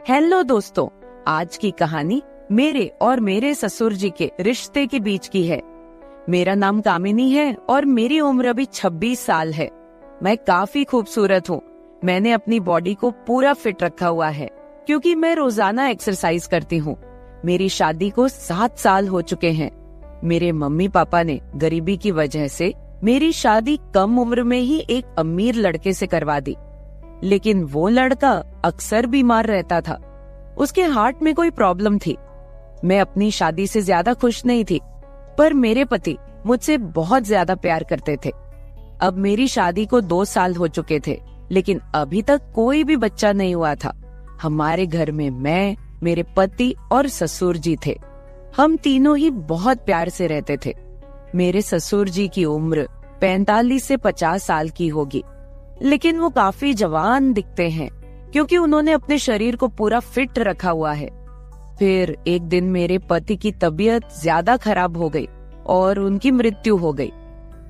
Hello दोस्तों, आज की कहानी मेरे और मेरे ससुर जी के रिश्ते के बीच की है। मेरा नाम कामिनी है और मेरी उम्र अभी 26 साल है। मैं काफी खूबसूरत हूँ। मैंने अपनी बॉडी को पूरा फिट रखा हुआ है क्योंकि मैं रोजाना एक्सरसाइज करती हूँ। मेरी शादी को 7 साल हो चुके हैं। मेरे मम्मी पापा ने गरीबी की वजह से मेरी शादी कम उम्र में ही एक अमीर लड़के से करवा दी, लेकिन वो लड़का अक्सर बीमार रहता था। उसके हार्ट में कोई प्रॉब्लम थी। मैं अपनी शादी से ज्यादा खुश नहीं थी, पर मेरे पति मुझसे बहुत ज्यादा प्यार करते थे। अब मेरी शादी को 2 साल हो चुके थे, लेकिन अभी तक कोई भी बच्चा नहीं हुआ था। हमारे घर में मैं, मेरे पति और ससुर जी थे। हम तीनों ही बहुत प्यार से रहते थे। मेरे ससुर जी की उम्र 45 से 50 साल की होगी, लेकिन वो काफी जवान दिखते हैं क्योंकि उन्होंने अपने शरीर को पूरा फिट रखा हुआ है। फिर एक दिन मेरे पति की तबीयत ज्यादा खराब हो गई और उनकी मृत्यु हो गई।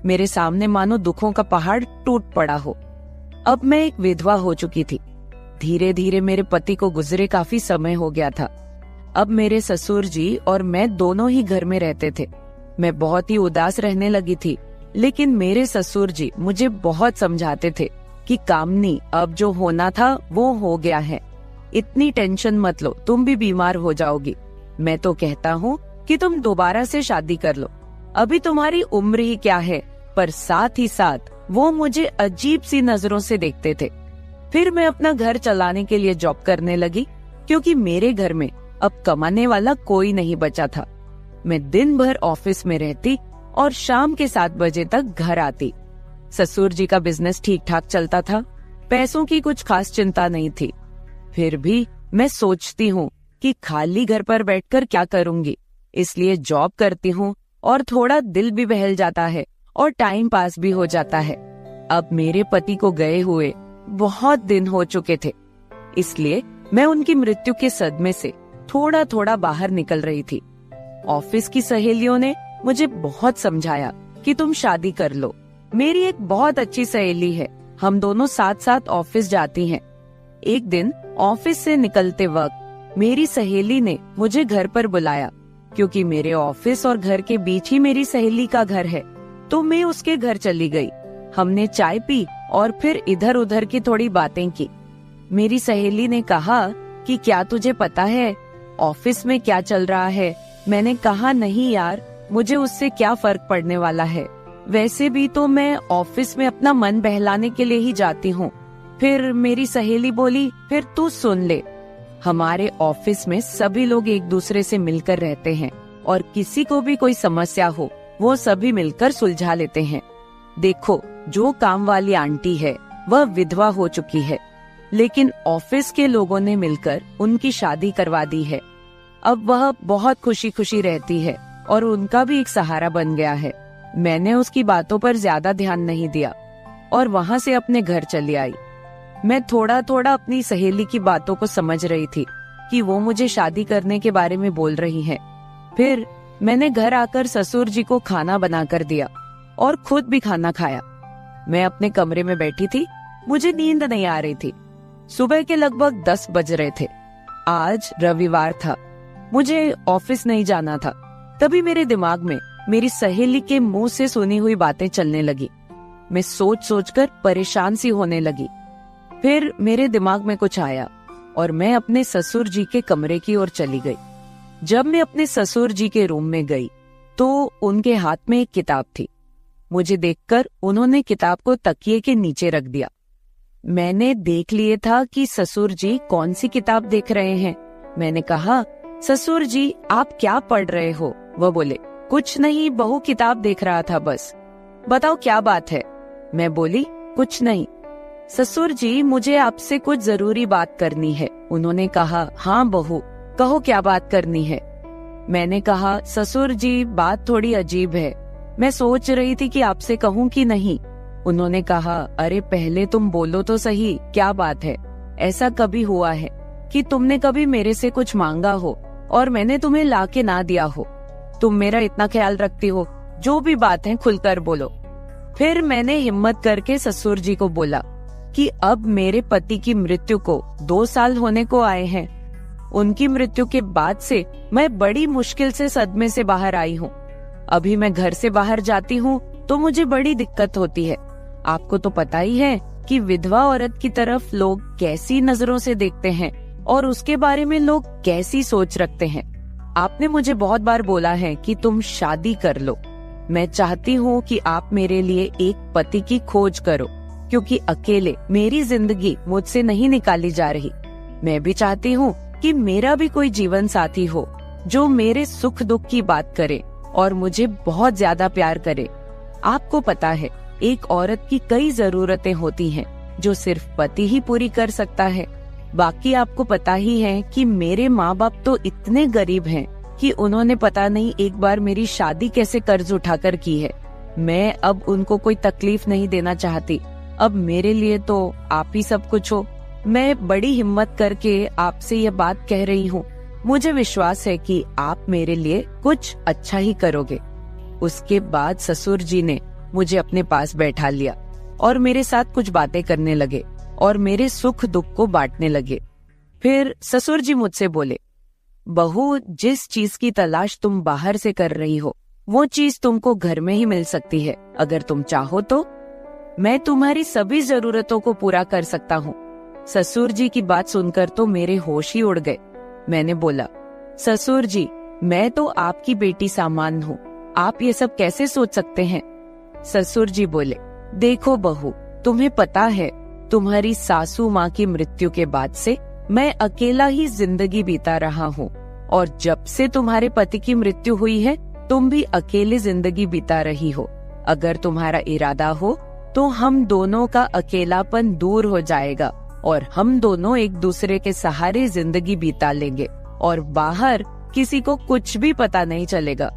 मेरे सामने मानो दुखों का पहाड़ टूट पड़ा हो। अब मैं एक विधवा हो चुकी थी। धीरे धीरे मेरे पति को गुजरे काफी समय हो गया था। अब मेरे ससुर जी और मैं दोनों ही घर में रहते थे। मैं बहुत ही उदास रहने लगी थी, लेकिन मेरे ससुर जी मुझे बहुत समझाते थे कि कामनी, अब जो होना था वो हो गया है, इतनी टेंशन मत लो, तुम भी बीमार हो जाओगी। मैं तो कहता हूँ कि तुम दोबारा से शादी कर लो, अभी तुम्हारी उम्र ही क्या है। पर साथ ही साथ वो मुझे अजीब सी नजरों से देखते थे। फिर मैं अपना घर चलाने के लिए जॉब करने लगी क्योंकि मेरे घर में अब कमाने वाला कोई नहीं बचा था। मैं दिन भर ऑफिस में रहती और शाम के 7 बजे तक घर आती। ससुर जी का बिजनेस ठीक ठाक चलता था, पैसों की कुछ खास चिंता नहीं थी। फिर भी मैं सोचती हूँ कि खाली घर पर बैठकर क्या करूँगी, इसलिए जॉब करती हूँ और थोड़ा दिल भी बहल जाता है और टाइम पास भी हो जाता है। अब मेरे पति को गए हुए बहुत दिन हो चुके थे, इसलिए मैं उनकी मृत्यु के सदमे से थोड़ा थोड़ा बाहर निकल रही थी। ऑफिस की सहेलियों ने मुझे बहुत समझाया कि तुम शादी कर लो। मेरी एक बहुत अच्छी सहेली है, हम दोनों साथ साथ ऑफिस जाती हैं। एक दिन ऑफिस से निकलते वक्त मेरी सहेली ने मुझे घर पर बुलाया क्योंकि मेरे ऑफिस और घर के बीच ही मेरी सहेली का घर है। तो मैं उसके घर चली गई। हमने चाय पी और फिर इधर उधर की थोड़ी बातें की। मेरी सहेली ने कहा कि क्या तुझे पता है ऑफिस में क्या चल रहा है? मैंने कहा नहीं यार, मुझे उससे क्या फर्क पड़ने वाला है, वैसे भी तो मैं ऑफिस में अपना मन बहलाने के लिए ही जाती हूँ। फिर मेरी सहेली बोली, फिर तू सुन ले, हमारे ऑफिस में सभी लोग एक दूसरे से मिलकर रहते हैं और किसी को भी कोई समस्या हो वो सभी मिलकर सुलझा लेते हैं। देखो, जो काम वाली आंटी है वह विधवा हो चुकी है, लेकिन ऑफिस के लोगों ने मिलकर उनकी शादी करवा दी है। अब वह बहुत खुशी खुशी रहती है और उनका भी एक सहारा बन गया है। मैंने उसकी बातों पर ज्यादा ध्यान नहीं दिया और वहाँ से अपने घर चली आई। मैं थोड़ा थोड़ा अपनी सहेली की बातों को समझ रही थी कि वो मुझे शादी करने के बारे में बोल रही है। फिर मैंने घर आकर ससुर जी को खाना बनाकर दिया और खुद भी खाना खाया। मैं अपने कमरे में बैठी थी, मुझे नींद नहीं आ रही थी। सुबह के लगभग 10 बज रहे थे। आज रविवार था, मुझे ऑफिस नहीं जाना था। तभी मेरे दिमाग में मेरी सहेली के मुंह से सुनी हुई बातें चलने लगी। मैं सोच सोचकर परेशान सी होने लगी। फिर मेरे दिमाग में कुछ आया और मैं अपने ससुर जी के कमरे की ओर चली गई। जब मैं अपने ससुर जी के रूम में गई तो उनके हाथ में एक किताब थी। मुझे देखकर उन्होंने किताब को तकिए के नीचे रख दिया। मैंने देख लिए था कि ससुर जी कौन सी किताब देख रहे हैं। मैंने कहा, ससुर जी आप क्या पढ़ रहे हो? वह बोले, कुछ नहीं बहू, किताब देख रहा था बस। बताओ क्या बात है? मैं बोली, कुछ नहीं। ससुर जी मुझे आपसे कुछ जरूरी बात करनी है। उन्होंने कहा, हाँ बहू कहो क्या बात करनी है। मैंने कहा, ससुर जी बात थोड़ी अजीब है, मैं सोच रही थी कि आपसे कहूँ कि नहीं। उन्होंने कहा, अरे पहले तुम बोलो तो सही, क्या बात है? ऐसा कभी हुआ है कि तुमने कभी मेरे से कुछ मांगा हो और मैंने तुम्हें ला के ना दिया हो? तुम मेरा इतना ख्याल रखती हो, जो भी बात है खुलकर बोलो। फिर मैंने हिम्मत करके ससुर जी को बोला कि अब मेरे पति की मृत्यु को 2 साल होने को आए हैं उनकी मृत्यु के बाद से मैं बड़ी मुश्किल से सदमे से बाहर आई हूँ। अभी मैं घर से बाहर जाती हूँ तो मुझे बड़ी दिक्कत होती है। आपको तो पता ही है कि विधवा औरत की तरफ लोग कैसी नजरों से देखते हैं और उसके बारे में लोग कैसी सोच रखते हैं। आपने मुझे बहुत बार बोला है कि तुम शादी कर लो। मैं चाहती हूँ कि आप मेरे लिए एक पति की खोज करो, क्योंकि अकेले मेरी जिंदगी मुझसे नहीं निकाली जा रही। मैं भी चाहती हूँ कि मेरा भी कोई जीवन साथी हो जो मेरे सुख दुख की बात करे और मुझे बहुत ज्यादा प्यार करे। आपको पता है, एक औरत की कई जरूरतें होती हैं जो सिर्फ पति ही पूरी कर सकता है। बाकी आपको पता ही है कि मेरे माँ बाप तो इतने गरीब हैं कि उन्होंने पता नहीं एक बार मेरी शादी कैसे कर्ज उठाकर की है। मैं अब उनको कोई तकलीफ नहीं देना चाहती। अब मेरे लिए तो आप ही सब कुछ हो। मैं बड़ी हिम्मत करके आपसे ये बात कह रही हूँ। मुझे विश्वास है कि आप मेरे लिए कुछ अच्छा ही करोगे। उसके बाद ससुर जी ने मुझे अपने पास बैठा लिया और मेरे साथ कुछ बातें करने लगे और मेरे सुख दुख को बांटने लगे। फिर ससुर जी मुझसे बोले, बहू, जिस चीज की तलाश तुम बाहर से कर रही हो वो चीज तुमको घर में ही मिल सकती है। अगर तुम चाहो तो मैं तुम्हारी सभी जरूरतों को पूरा कर सकता हूँ। ससुर जी की बात सुनकर तो मेरे होश ही उड़ गए। मैंने बोला, ससुर जी, मैं तो आपकी बेटी सामान हूँ, आप ये सब कैसे सोच सकते हैं? ससुर जी बोले, देखो बहू, तुम्हें पता है तुम्हारी सासू माँ की मृत्यु के बाद से मैं अकेला ही जिंदगी बीता रहा हूँ, और जब से तुम्हारे पति की मृत्यु हुई है तुम भी अकेले जिंदगी बीता रही हो। अगर तुम्हारा इरादा हो तो हम दोनों का अकेलापन दूर हो जाएगा और हम दोनों एक दूसरे के सहारे जिंदगी बिता लेंगे और बाहर किसी को कुछ भी पता नहीं चलेगा।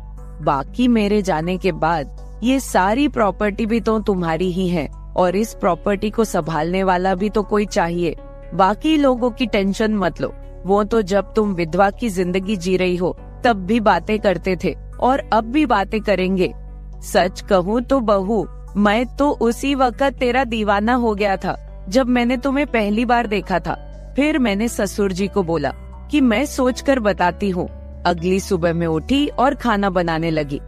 बाकी मेरे जाने के बाद ये सारी प्रॉपर्टी भी तो तुम्हारी ही है और इस प्रॉपर्टी को संभालने वाला भी तो कोई चाहिए। बाकी लोगों की टेंशन मत लो, वो तो जब तुम विधवा की जिंदगी जी रही हो तब भी बातें करते थे और अब भी बातें करेंगे। सच कहूँ तो बहू, मैं तो उसी वक्त तेरा दीवाना हो गया था जब मैंने तुम्हें पहली बार देखा था। फिर मैंने ससुर जी को बोला कि मैं सोचकर बताती हूँ। अगली सुबह मैं उठी और खाना बनाने लगी।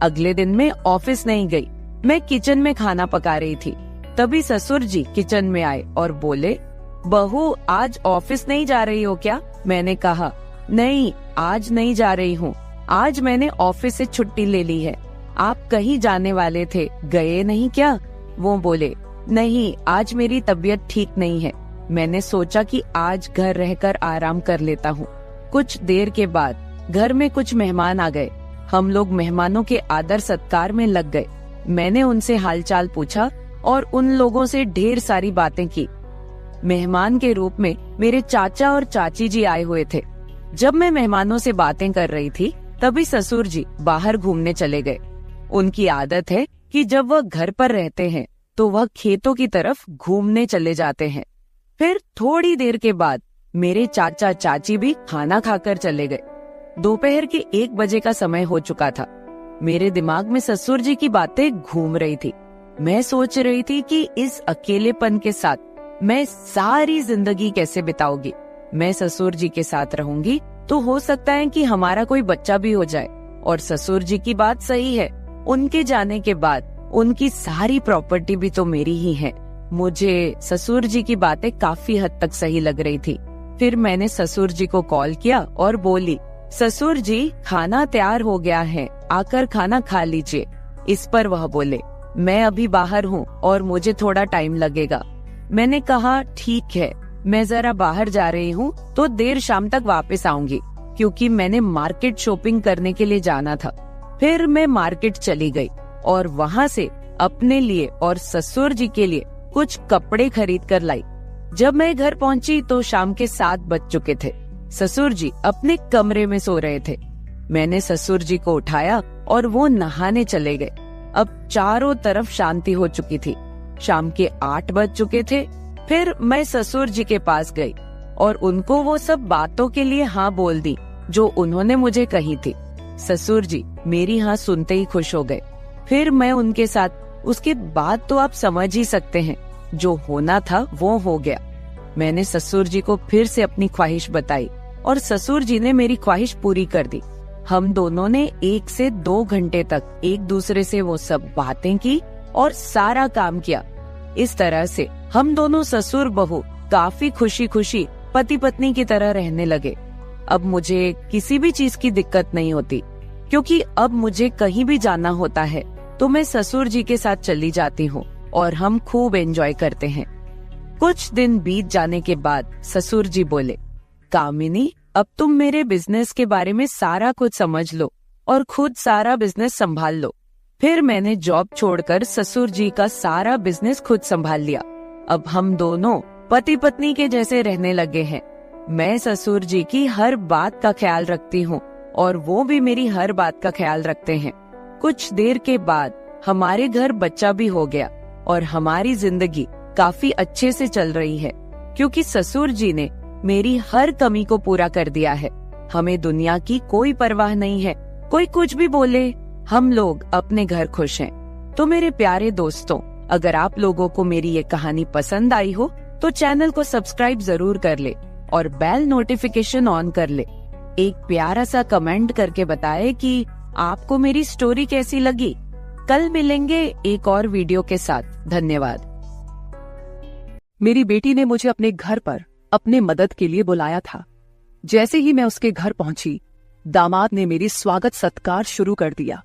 अगले दिन मैं ऑफिस नहीं गई, मैं किचन में खाना पका रही थी। तभी ससुर जी किचन में आए और बोले, बहू, आज ऑफिस नहीं जा रही हो क्या? मैंने कहा, नहीं, आज नहीं जा रही हूँ। आज मैंने ऑफिस से छुट्टी ले ली है। आप कहीं जाने वाले थे, गए नहीं क्या? वो बोले, नहीं, आज मेरी तबीयत ठीक नहीं है। मैंने सोचा कि आज घर रहकर आराम कर लेता हूँ। कुछ देर के बाद घर में कुछ मेहमान आ गए। हम लोग मेहमानों के आदर सत्कार में लग गए। मैंने उनसे हालचाल पूछा और उन लोगों से ढेर सारी बातें की। मेहमान के रूप में मेरे चाचा और चाची जी आए हुए थे। जब मैं मेहमानों से बातें कर रही थी तभी ससुर जी बाहर घूमने चले गए। उनकी आदत है कि जब वह घर पर रहते हैं तो वह खेतों की तरफ घूमने चले जाते हैं। फिर थोड़ी देर के बाद मेरे चाचा चाची भी खाना खाकर चले गए। दोपहर के 1 बजे का समय हो चुका था। मेरे दिमाग में ससुर जी की बातें घूम रही थी। मैं सोच रही थी कि इस अकेलेपन के साथ मैं सारी जिंदगी कैसे बिताऊंगी। मैं ससुर जी के साथ रहूंगी तो हो सकता है कि हमारा कोई बच्चा भी हो जाए। और ससुर जी की बात सही है, उनके जाने के बाद उनकी सारी प्रॉपर्टी भी तो मेरी ही है। मुझे ससुर जी की बातें काफी हद तक सही लग रही थी। फिर मैंने ससुर जी को कॉल किया और बोली, ससुर जी, खाना तैयार हो गया है, आकर खाना खा लीजिए। इस पर वह बोले, मैं अभी बाहर हूँ और मुझे थोड़ा टाइम लगेगा। मैंने कहा, ठीक है, मैं जरा बाहर जा रही हूँ तो देर शाम तक वापस आऊंगी, क्योंकि मैंने मार्केट शॉपिंग करने के लिए जाना था। फिर मैं मार्केट चली गई और वहाँ से अपने लिए और ससुर जी के लिए कुछ कपड़े खरीद कर लाई। जब मैं घर पहुँची तो शाम के 7 बज चुके थे। ससुर जी अपने कमरे में सो रहे थे। मैंने ससुर जी को उठाया और वो नहाने चले गए। अब चारों तरफ शांति हो चुकी थी। शाम के 8 बज चुके थे। फिर मैं ससुर जी के पास गई और उनको वो सब बातों के लिए हाँ बोल दी जो उन्होंने मुझे कही थी। ससुर जी मेरी हाँ सुनते ही खुश हो गए। फिर मैं उनके साथ, उसके बाद तो आप समझ ही सकते हैं, जो होना था वो हो गया। मैंने ससुर जी को फिर से अपनी ख्वाहिश बताई और ससुर जी ने मेरी ख्वाहिश पूरी कर दी। हम दोनों ने 1 से 2 घंटे तक एक दूसरे से वो सब बातें की और सारा काम किया। इस तरह से हम दोनों ससुर बहू काफी खुशी खुशी पति पत्नी की तरह रहने लगे। अब मुझे किसी भी चीज की दिक्कत नहीं होती, क्योंकि अब मुझे कहीं भी जाना होता है तो मैं ससुर जी के साथ चली जाती हूँ और हम खूब एंजॉय करते हैं। कुछ दिन बीत जाने के बाद ससुर जी बोले, कामिनी, अब तुम मेरे बिजनेस के बारे में सारा कुछ समझ लो और खुद सारा बिजनेस संभाल लो। फिर मैंने जॉब छोड़कर ससुर जी का सारा बिजनेस खुद संभाल लिया। अब हम दोनों पति पत्नी के जैसे रहने लगे हैं। मैं ससुर जी की हर बात का ख्याल रखती हूँ और वो भी मेरी हर बात का ख्याल रखते हैं। कुछ देर के बाद हमारे घर बच्चा भी हो गया और हमारी जिंदगी काफी अच्छे से चल रही है, क्योंकि ससुर जी ने मेरी हर कमी को पूरा कर दिया है। हमें दुनिया की कोई परवाह नहीं है, कोई कुछ भी बोले, हम लोग अपने घर खुश हैं। तो मेरे प्यारे दोस्तों, अगर आप लोगों को मेरी ये कहानी पसंद आई हो तो चैनल को सब्सक्राइब जरूर कर ले और बेल नोटिफिकेशन ऑन कर ले। एक प्यारा सा कमेंट करके बताएं कि आपको मेरी स्टोरी कैसी लगी। कल मिलेंगे एक और वीडियो के साथ। धन्यवाद। मेरी बेटी ने मुझे अपने घर पर अपने मदद के लिए बुलाया था। जैसे ही मैं उसके घर पहुंची, दामाद ने मेरी स्वागत सत्कार शुरू कर दिया।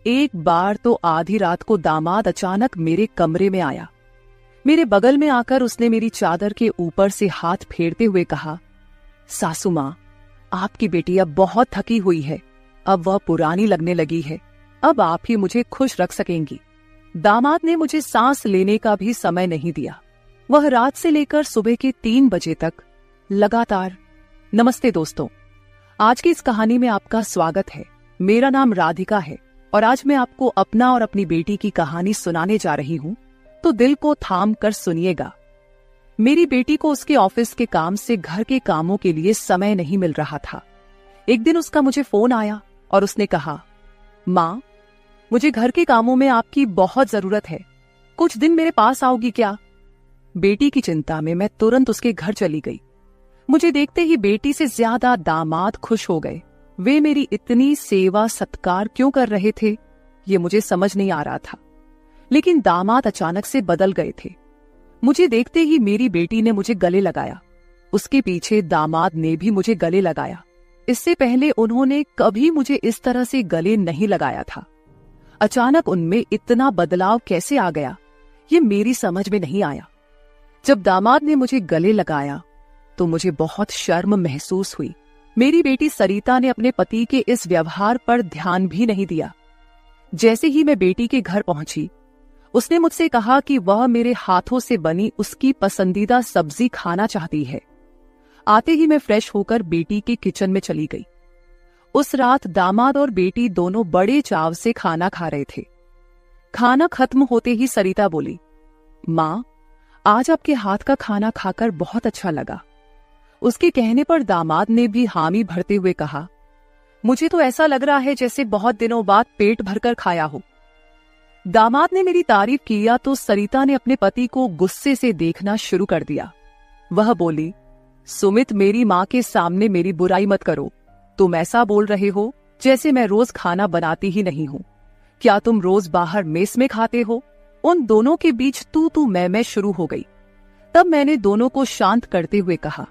एक बार तो आधी रात को दामाद अचानक मेरे कमरे में आया। मेरे बगल में आकर उसने मेरी चादर के ऊपर से हाथ फेरते हुए कहा, सासू माँ, आपकी बेटी अब बहुत थकी हुई है, अब वह पुरानी लगने लगी है, अब आप ही मुझे खुश रख सकेंगी। दामाद ने मुझे सांस लेने का भी समय नहीं दिया। वह रात से लेकर सुबह के 3 बजे तक लगातार। नमस्ते दोस्तों, आज की इस कहानी में आपका स्वागत है। मेरा नाम राधिका है और आज मैं आपको अपना और अपनी बेटी की कहानी सुनाने जा रही हूँ, तो दिल को थाम कर सुनिएगा। मेरी बेटी को उसके ऑफिस के काम से घर के कामों के लिए समय नहीं मिल रहा था। एक दिन उसका मुझे फोन आया और उसने कहा, माँ, मुझे घर के कामों में आपकी बहुत जरूरत है, कुछ दिन मेरे पास आओगी क्या? बेटी की चिंता में मैं तुरंत उसके घर चली गई। मुझे देखते ही बेटी से ज्यादा दामाद खुश हो गए। वे मेरी इतनी सेवा सत्कार क्यों कर रहे थे, ये मुझे समझ नहीं आ रहा था। लेकिन दामाद अचानक से बदल गए थे। मुझे देखते ही मेरी बेटी ने मुझे गले लगाया। उसके पीछे दामाद ने भी मुझे गले लगाया। इससे पहले उन्होंने कभी मुझे इस तरह से गले नहीं लगाया था। अचानक उनमें इतना बदलाव कैसे आ गया, ये मेरी समझ में नहीं आया। जब दामाद ने मुझे गले लगाया तो मुझे बहुत शर्म महसूस हुई। मेरी बेटी सरिता ने अपने पति के इस व्यवहार पर ध्यान भी नहीं दिया। जैसे ही मैं बेटी के घर पहुंची, उसने मुझसे कहा कि वह मेरे हाथों से बनी उसकी पसंदीदा सब्जी खाना चाहती है। आते ही मैं फ्रेश होकर बेटी के किचन में चली गई। उस रात दामाद और बेटी दोनों बड़े चाव से खाना खा रहे थे। खाना खत्म होते ही सरिता बोली, माँ, आज आपके हाथ का खाना खाकर बहुत अच्छा लगा। उसके कहने पर दामाद ने भी हामी भरते हुए कहा, मुझे तो ऐसा लग रहा है जैसे बहुत दिनों बाद पेट भरकर खाया हो। दामाद ने मेरी तारीफ किया तो सरिता ने अपने पति को गुस्से से देखना शुरू कर दिया। वह बोली, सुमित, मेरी माँ के सामने मेरी बुराई मत करो। तुम ऐसा बोल रहे हो जैसे मैं रोज खाना बनाती ही नहीं हूँ। क्या तुम रोज बाहर मेस में खाते हो? उन दोनों के बीच तू मैं शुरू हो गई। तब मैंने दोनों को शांत करते हुए कहा,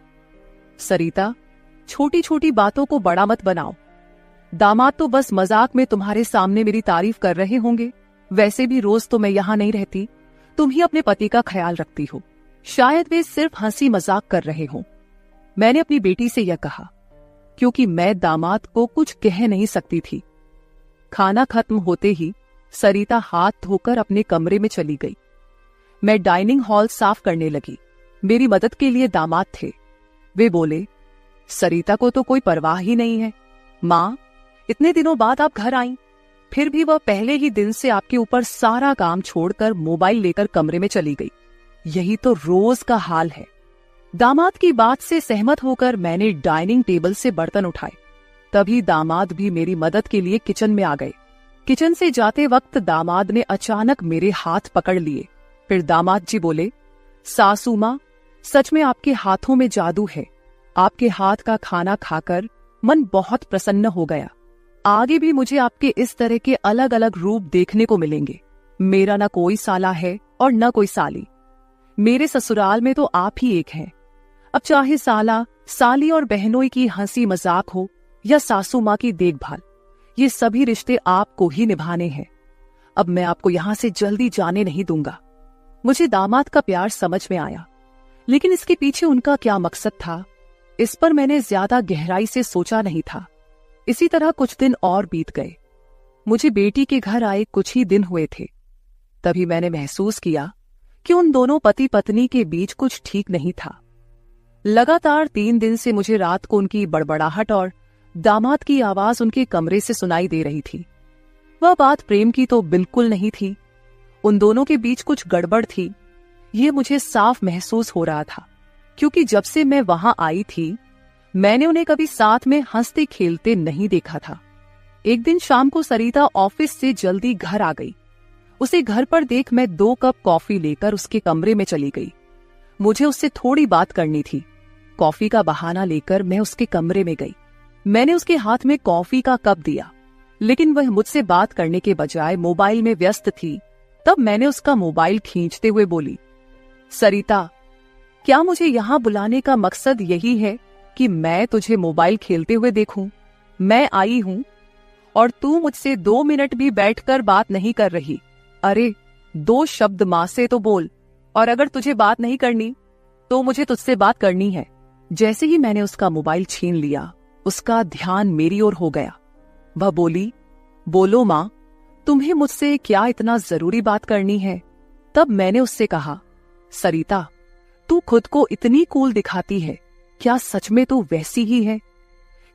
सरिता, छोटी छोटी बातों को बड़ा मत बनाओ। दामाद तो बस मजाक में तुम्हारे सामने मेरी तारीफ कर रहे होंगे। वैसे भी रोज तो मैं यहाँ नहीं रहती, तुम ही अपने पति का ख्याल रखती हो। शायद वे सिर्फ हंसी मजाक कर रहे हों। मैंने अपनी बेटी से यह कहा क्योंकि मैं दामाद को कुछ कह नहीं सकती थी। खाना खत्म होते ही सरिता हाथ धोकर अपने कमरे में चली गई। मैं डाइनिंग हॉल साफ करने लगी। मेरी मदद के लिए दामाद थे। वे बोले, सरिता को तो कोई परवाह ही नहीं है। माँ, इतने दिनों बाद आप घर आईं, फिर भी वह पहले ही दिन से आपके ऊपर सारा काम छोड़कर मोबाइल लेकर कमरे में चली गई। यही तो रोज का हाल है। दामाद की बात से सहमत होकर मैंने डाइनिंग टेबल से बर्तन उठाए। तभी दामाद भी मेरी मदद के लिए किचन में आ गए। किचन से जाते वक्त दामाद ने अचानक मेरे हाथ पकड़ लिए। फिर दामाद जी बोले, सासू माँ, सच में आपके हाथों में जादू है। आपके हाथ का खाना खाकर मन बहुत प्रसन्न हो गया। आगे भी मुझे आपके इस तरह के अलग अलग रूप देखने को मिलेंगे। मेरा न कोई साला है और न कोई साली। मेरे ससुराल में तो आप ही एक हैं। अब चाहे साला, साली और बहनोई की हंसी मजाक हो या सासू माँ की देखभाल, ये सभी रिश्ते आपको ही निभाने हैं। अब मैं आपको यहां से जल्दी जाने नहीं दूंगा। मुझे दामाद का प्यार समझ में आया, लेकिन इसके पीछे उनका क्या मकसद था, इस पर मैंने ज्यादा गहराई से सोचा नहीं था। इसी तरह कुछ दिन और बीत गए। मुझे बेटी के घर आए कुछ ही दिन हुए थे, तभी मैंने महसूस किया कि उन दोनों पति पत्नी के बीच कुछ ठीक नहीं था। लगातार 3 दिन से मुझे रात को उनकी बड़बड़ाहट और दामाद की आवाज उनके कमरे से सुनाई दे रही थी। वह बात प्रेम की तो बिल्कुल नहीं थी। उन दोनों के बीच कुछ गड़बड़ थी, ये मुझे साफ महसूस हो रहा था, क्योंकि जब से मैं वहां आई थी मैंने उन्हें कभी साथ में हंसते खेलते नहीं देखा था। एक दिन शाम को सरिता ऑफिस से जल्दी घर आ गई। उसे घर पर देख मैं 2 कप कॉफी लेकर उसके कमरे में चली गई। मुझे उससे थोड़ी बात करनी थी। कॉफी का बहाना लेकर मैं उसके कमरे में गई। मैंने उसके हाथ में कॉफी का कप दिया, लेकिन वह मुझसे बात करने के बजाय मोबाइल में व्यस्त थी। तब मैंने उसका मोबाइल खींचते हुए बोली, सरिता, क्या मुझे यहाँ बुलाने का मकसद यही है कि मैं तुझे मोबाइल खेलते हुए देखूं? मैं आई हूं और तू मुझसे 2 मिनट भी बैठकर बात नहीं कर रही। अरे 2 शब्द मां से तो बोल, और अगर तुझे बात नहीं करनी तो मुझे तुझसे बात करनी है। जैसे ही मैंने उसका मोबाइल छीन लिया, उसका ध्यान मेरी ओर हो गया। वह बोली, बोलो मां, तुम्हें मुझसे क्या इतना जरूरी बात करनी है? तब मैंने उससे कहा, सरिता, तू खुद को इतनी कूल दिखाती है, क्या सच में तू वैसी ही है?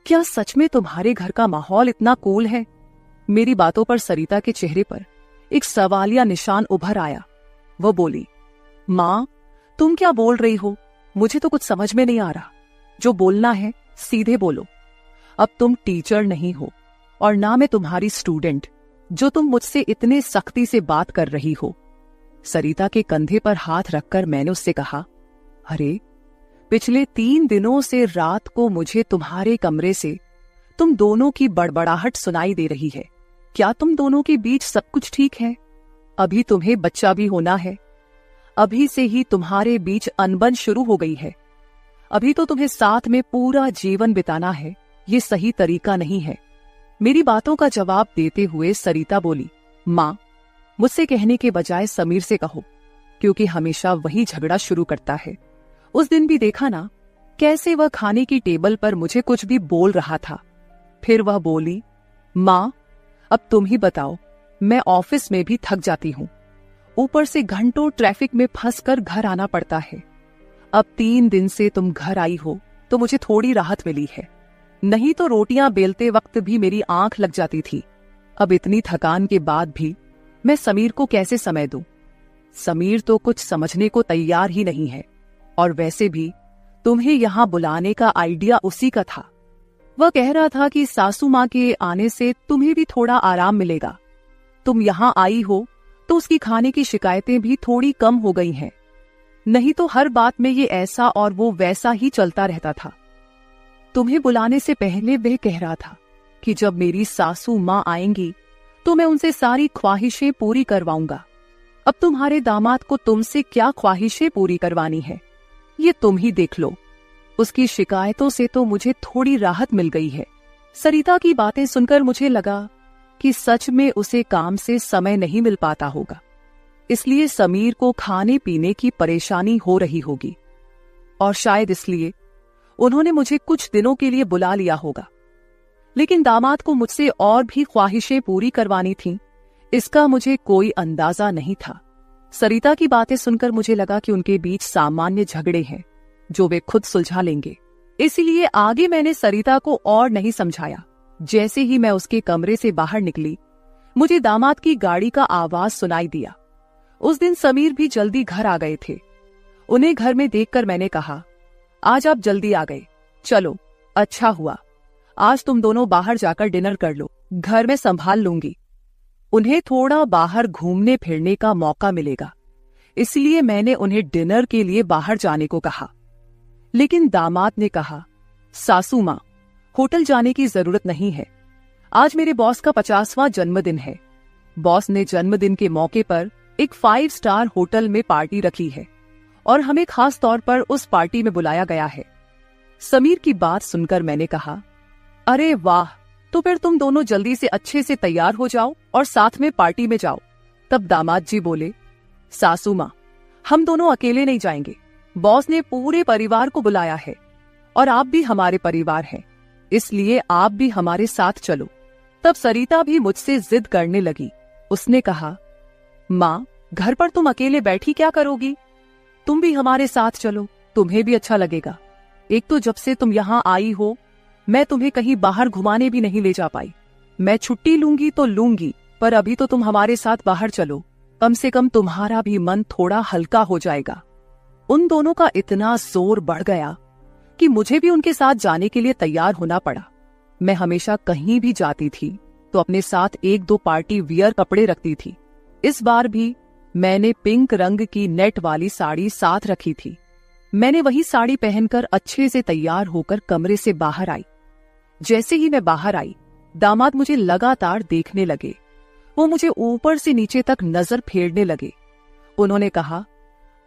क्या सच में तुम्हारे घर का माहौल इतना कूल है? मेरी बातों पर सरिता के चेहरे पर एक सवालिया निशान उभर आया। वह बोली, मां, तुम क्या बोल रही हो? मुझे तो कुछ समझ में नहीं आ रहा। जो बोलना है सीधे बोलो। अब तुम टीचर नहीं हो और ना मैं तुम्हारी स्टूडेंट, जो तुम मुझसे इतने सख्ती से बात कर रही हो। सरिता के कंधे पर हाथ रखकर मैंने उससे कहा, अरे पिछले 3 दिनों से रात को मुझे तुम्हारे कमरे से तुम दोनों की बड़बड़ाहट सुनाई दे रही है। क्या तुम दोनों के बीच सब कुछ ठीक है? अभी तुम्हें बच्चा भी होना है। अभी से ही तुम्हारे बीच अनबन शुरू हो गई है। अभी तो तुम्हें साथ में पूरा जीवन बिताना है। ये सही तरीका नहीं है। मेरी बातों का जवाब देते हुए सरिता बोली, मां, मुझसे कहने के बजाय समीर से कहो, क्योंकि हमेशा वही झगड़ा शुरू करता है। उस दिन भी देखा ना, कैसे वह खाने की टेबल पर मुझे कुछ भी बोल रहा था। फिर वह बोली, मां, अब तुम ही बताओ, मैं ऑफिस में भी थक जाती हूँ। ऊपर से घंटों ट्रैफिक में फंसकर घर आना पड़ता है। अब 3 दिन से तुम घर आई हो तो मुझे थोड़ी राहत मिली है, नहीं तो रोटियां बेलते वक्त भी मेरी आंख लग जाती थी। अब इतनी थकान के बाद भी मैं समीर को कैसे समय दूं? समीर तो कुछ समझने को तैयार ही नहीं है, और वैसे भी तुम्हें यहां बुलाने का आइडिया उसी का था। वह कह रहा था कि सासू मां के आने से तुम्हें भी थोड़ा आराम मिलेगा। तुम यहां आई हो तो उसकी खाने की शिकायतें भी थोड़ी कम हो गई हैं, नहीं तो हर बात में ये ऐसा और वो वैसा ही चलता रहता था। तुम्हें बुलाने से पहले वह कह रहा था कि जब मेरी सासू मां आएंगी तो मैं उनसे सारी ख्वाहिशें पूरी करवाऊंगा। अब तुम्हारे दामाद को तुमसे क्या ख्वाहिशें पूरी करवानी है, ये तुम ही देख लो। उसकी शिकायतों से तो मुझे थोड़ी राहत मिल गई है। सरिता की बातें सुनकर मुझे लगा कि सच में उसे काम से समय नहीं मिल पाता होगा, इसलिए समीर को खाने पीने की परेशानी हो रही होगी, और शायद इसलिए उन्होंने मुझे कुछ दिनों के लिए बुला लिया होगा। लेकिन दामाद को मुझसे और भी ख्वाहिशें पूरी करवानी थीं, इसका मुझे कोई अंदाजा नहीं था। सरिता की बातें सुनकर मुझे लगा कि उनके बीच सामान्य झगड़े हैं जो वे खुद सुलझा लेंगे, इसीलिए आगे मैंने सरिता को और नहीं समझाया। जैसे ही मैं उसके कमरे से बाहर निकली, मुझे दामाद की गाड़ी का आवाज सुनाई दिया। उस दिन समीर भी जल्दी घर आ गए थे। उन्हें घर में देखकर मैंने कहा, आज आप जल्दी आ गए, चलो अच्छा हुआ। आज तुम दोनों बाहर जाकर डिनर कर लो, घर में संभाल लूंगी। उन्हें थोड़ा बाहर घूमने फिरने का मौका मिलेगा, इसलिए मैंने उन्हें डिनर के लिए बाहर जाने को कहा। लेकिन दामाद ने कहा, सासू माँ, होटल जाने की जरूरत नहीं है। आज मेरे बॉस का 50वां जन्मदिन है। बॉस ने जन्मदिन के मौके पर एक 5 स्टार होटल में पार्टी रखी है और हमें खास तौर पर उस पार्टी में बुलाया गया है। समीर की बात सुनकर मैंने कहा, अरे वाह, तो फिर तुम दोनों जल्दी से अच्छे से तैयार हो जाओ और साथ में पार्टी में जाओ। तब दामाद जी बोले, सासू माँ, हम दोनों अकेले नहीं जाएंगे। बॉस ने पूरे परिवार को बुलाया है और आप भी हमारे परिवार हैं, इसलिए आप भी हमारे साथ चलो। तब सरिता भी मुझसे जिद करने लगी। उसने कहा, माँ, घर पर तुम अकेले बैठी क्या करोगी? तुम भी हमारे साथ चलो, तुम्हें भी अच्छा लगेगा। एक तो जब से तुम यहाँ आई हो, मैं तुम्हें कहीं बाहर घुमाने भी नहीं ले जा पाई। मैं छुट्टी लूंगी तो लूंगी, पर अभी तो तुम हमारे साथ बाहर चलो, कम से कम तुम्हारा भी मन थोड़ा हल्का हो जाएगा। उन दोनों का इतना जोर बढ़ गया कि मुझे भी उनके साथ जाने के लिए तैयार होना पड़ा। मैं हमेशा कहीं भी जाती थी तो अपने साथ 1-2 पार्टी वियर कपड़े रखती थी। इस बार भी मैंने पिंक रंग की नेट वाली साड़ी साथ रखी थी। मैंने वही साड़ी पहनकर अच्छे से तैयार होकर कमरे से बाहर आई। जैसे ही मैं बाहर आई, दामाद मुझे लगातार देखने लगे। वो मुझे ऊपर से नीचे तक नजर फेरने लगे। उन्होंने कहा,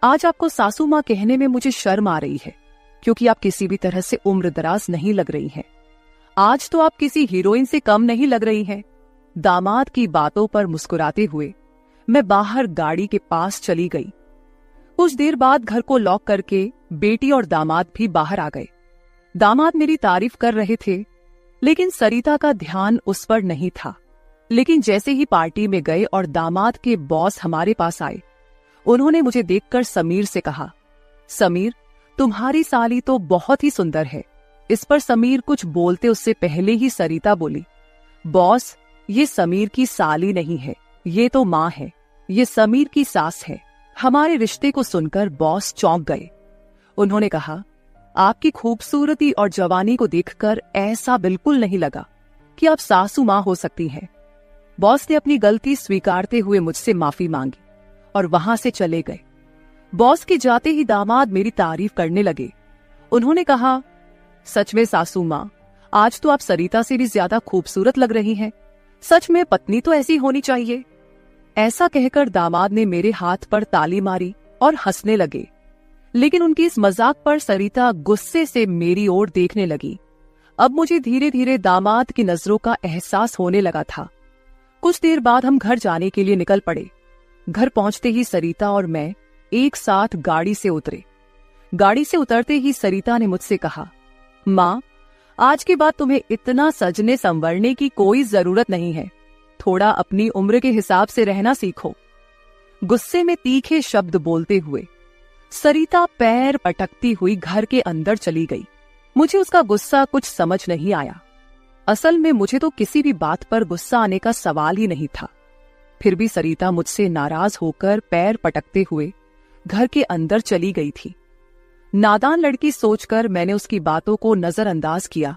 आज आपको सासू माँ कहने में मुझे शर्म आ रही है, क्योंकि आप किसी भी तरह से उम्रदराज नहीं लग रही हैं। आज तो आप किसी हीरोइन से कम नहीं लग रही हैं। दामाद की बातों पर मुस्कुराते हुए मैं बाहर गाड़ी के पास चली गई। कुछ देर बाद घर को लॉक करके बेटी और दामाद भी बाहर आ गए। दामाद मेरी तारीफ कर रहे थे, लेकिन सरिता का ध्यान उस पर नहीं था। लेकिन जैसे ही पार्टी में गए और दामाद के बॉस हमारे पास आए, उन्होंने मुझे देखकर समीर से कहा, समीर, तुम्हारी साली तो बहुत ही सुंदर है। इस पर समीर कुछ बोलते उससे पहले ही सरिता बोली, बॉस, ये समीर की साली नहीं है, ये तो माँ है, ये समीर की सास है। हमारे रिश्ते को सुनकर बॉस चौंक गए। उन्होंने कहा, आपकी खूबसूरती और जवानी को देखकर ऐसा बिल्कुल नहीं लगा कि आप सासू माँ हो सकती हैं। बॉस ने अपनी गलती स्वीकारते हुए मुझसे माफी मांगी और वहां से चले गए। बॉस के जाते ही दामाद मेरी तारीफ करने लगे। उन्होंने कहा, सच में सासू माँ, आज तो आप सरिता से भी ज्यादा खूबसूरत लग रही हैं। सच में पत्नी तो ऐसी होनी चाहिए। ऐसा कहकर दामाद ने मेरे हाथ पर ताली मारी और हंसने लगे। लेकिन उनकी इस मजाक पर सरिता गुस्से से मेरी ओर देखने लगी। अब मुझे धीरे धीरे दामाद की नजरों का एहसास होने लगा था। कुछ देर बाद हम घर जाने के लिए निकल पड़े। घर पहुंचते ही सरिता और मैं एक साथ गाड़ी से उतरे। गाड़ी से उतरते ही सरिता ने मुझसे कहा, माँ, आज के बाद तुम्हें इतना सजने संवरने की कोई जरूरत नहीं है। थोड़ा अपनी उम्र के हिसाब से रहना सीखो। गुस्से में तीखे शब्द बोलते हुए सरिता पैर पटकती हुई घर के अंदर चली गई। मुझे उसका गुस्सा कुछ समझ नहीं आया। असल में मुझे तो किसी भी बात पर गुस्सा आने का सवाल ही नहीं था। फिर भी सरिता मुझसे नाराज होकर पैर पटकते हुए घर के अंदर चली गई थी। नादान लड़की सोचकर मैंने उसकी बातों को नजरअंदाज किया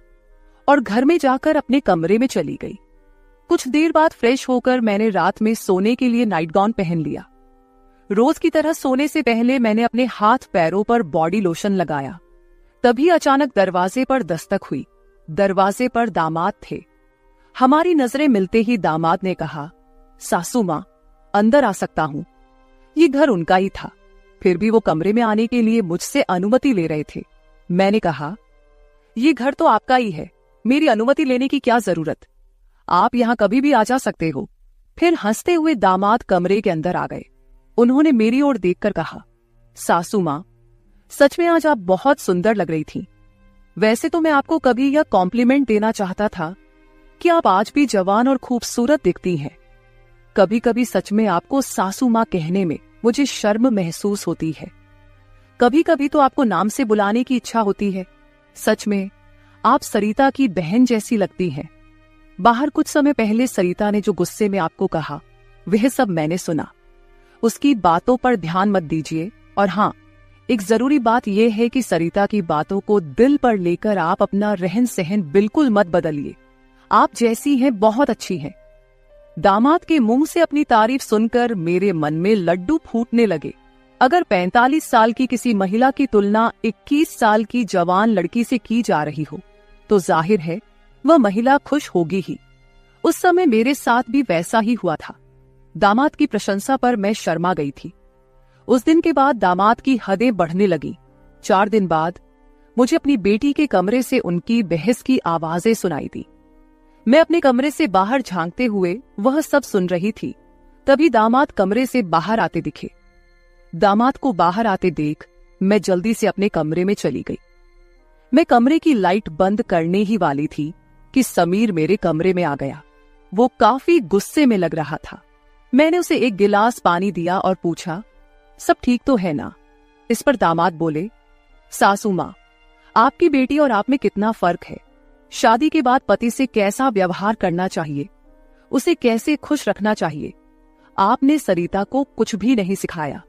और घर में जाकर अपने कमरे में चली गई। कुछ देर बाद फ्रेश होकर मैंने रात में सोने के लिए नाइट गाउन पहन लिया। रोज की तरह सोने से पहले मैंने अपने हाथ पैरों पर बॉडी लोशन लगाया। तभी अचानक दरवाजे पर दस्तक हुई। दरवाजे पर दामाद थे। हमारी नजरें मिलते ही दामाद ने कहा, सासू माँ, अंदर आ सकता हूं। ये घर उनका ही था, फिर भी वो कमरे में आने के लिए मुझसे अनुमति ले रहे थे। मैंने कहा, ये घर तो आपका ही है, मेरी अनुमति लेने की क्या जरूरत, आप यहाँ कभी भी आ जा सकते हो। फिर हंसते हुए दामाद कमरे के अंदर आ गए। उन्होंने मेरी ओर देखकर कहा, सासू माँ, सच में आज आप बहुत सुंदर लग रही थी। वैसे तो मैं आपको कभी यह कॉम्प्लीमेंट देना चाहता था कि आप आज भी जवान और खूबसूरत दिखती हैं। कभी कभी सच में आपको सासू माँ कहने में मुझे शर्म महसूस होती है। कभी कभी तो आपको नाम से बुलाने की इच्छा होती है। सच में आप सरिता की बहन जैसी लगती हैं। बाहर कुछ समय पहले सरिता ने जो गुस्से में आपको कहा, वह सब मैंने सुना। उसकी बातों पर ध्यान मत दीजिए। और हाँ, एक जरूरी बात यह है कि सरिता की बातों को दिल पर लेकर आप अपना रहन सहन बिल्कुल मत बदलिए। आप जैसी हैं बहुत अच्छी हैं। दामाद के मुंह से अपनी तारीफ सुनकर मेरे मन में लड्डू फूटने लगे। अगर 45 साल की किसी महिला की तुलना 21 साल की जवान लड़की से की जा रही हो तो जाहिर है वह महिला खुश होगी ही। उस समय मेरे साथ भी वैसा ही हुआ था। दामाद की प्रशंसा पर मैं शर्मा गई थी। उस दिन के बाद दामाद की हदें बढ़ने लगी। 4 दिन बाद मुझे अपनी बेटी के कमरे से उनकी बहस की आवाजें सुनाई दी। मैं अपने कमरे से बाहर झांकते हुए वह सब सुन रही थी। तभी दामाद कमरे से बाहर आते दिखे। दामाद को बाहर आते देख मैं जल्दी से अपने कमरे में चली गई। मैं कमरे की लाइट बंद करने ही वाली थी कि समीर मेरे कमरे में आ गया। वो काफी गुस्से में लग रहा था। मैंने उसे एक गिलास पानी दिया और पूछा, सब ठीक तो है ना? इस पर दामाद बोले, सासू माँ, आपकी बेटी और आप में कितना फर्क है। शादी के बाद पति से कैसा व्यवहार करना चाहिए, उसे कैसे खुश रखना चाहिए, आपने सरिता को कुछ भी नहीं सिखाया।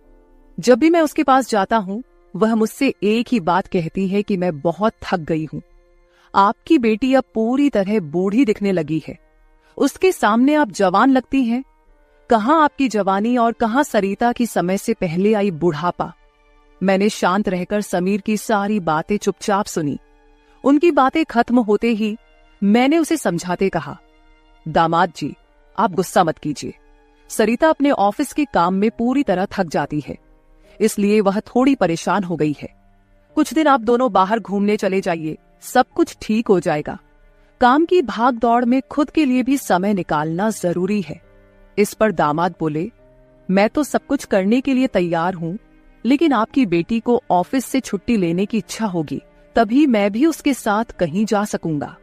जब भी मैं उसके पास जाता हूँ वह मुझसे एक ही बात कहती है कि मैं बहुत थक गई हूँ। आपकी बेटी अब पूरी तरह बूढ़ी दिखने लगी है, उसके सामने आप जवान लगती हैं। कहाँ आपकी जवानी और कहाँ सरिता की समय से पहले आई बुढ़ापा। मैंने शांत रहकर समीर की सारी बातें चुपचाप सुनी। उनकी बातें खत्म होते ही मैंने उसे समझाते कहा, दामाद जी, आप गुस्सा मत कीजिए। सरिता अपने ऑफिस के काम में पूरी तरह थक जाती है, इसलिए वह थोड़ी परेशान हो गई है। कुछ दिन आप दोनों बाहर घूमने चले जाइए, सब कुछ ठीक हो जाएगा। काम की भाग दौड़ में खुद के लिए भी समय निकालना जरूरी है। इस पर दामाद बोले, मैं तो सब कुछ करने के लिए तैयार हूँ, लेकिन आपकी बेटी को ऑफिस से छुट्टी लेने की इच्छा होगी, तभी मैं भी उसके साथ कहीं जा सकूंगा।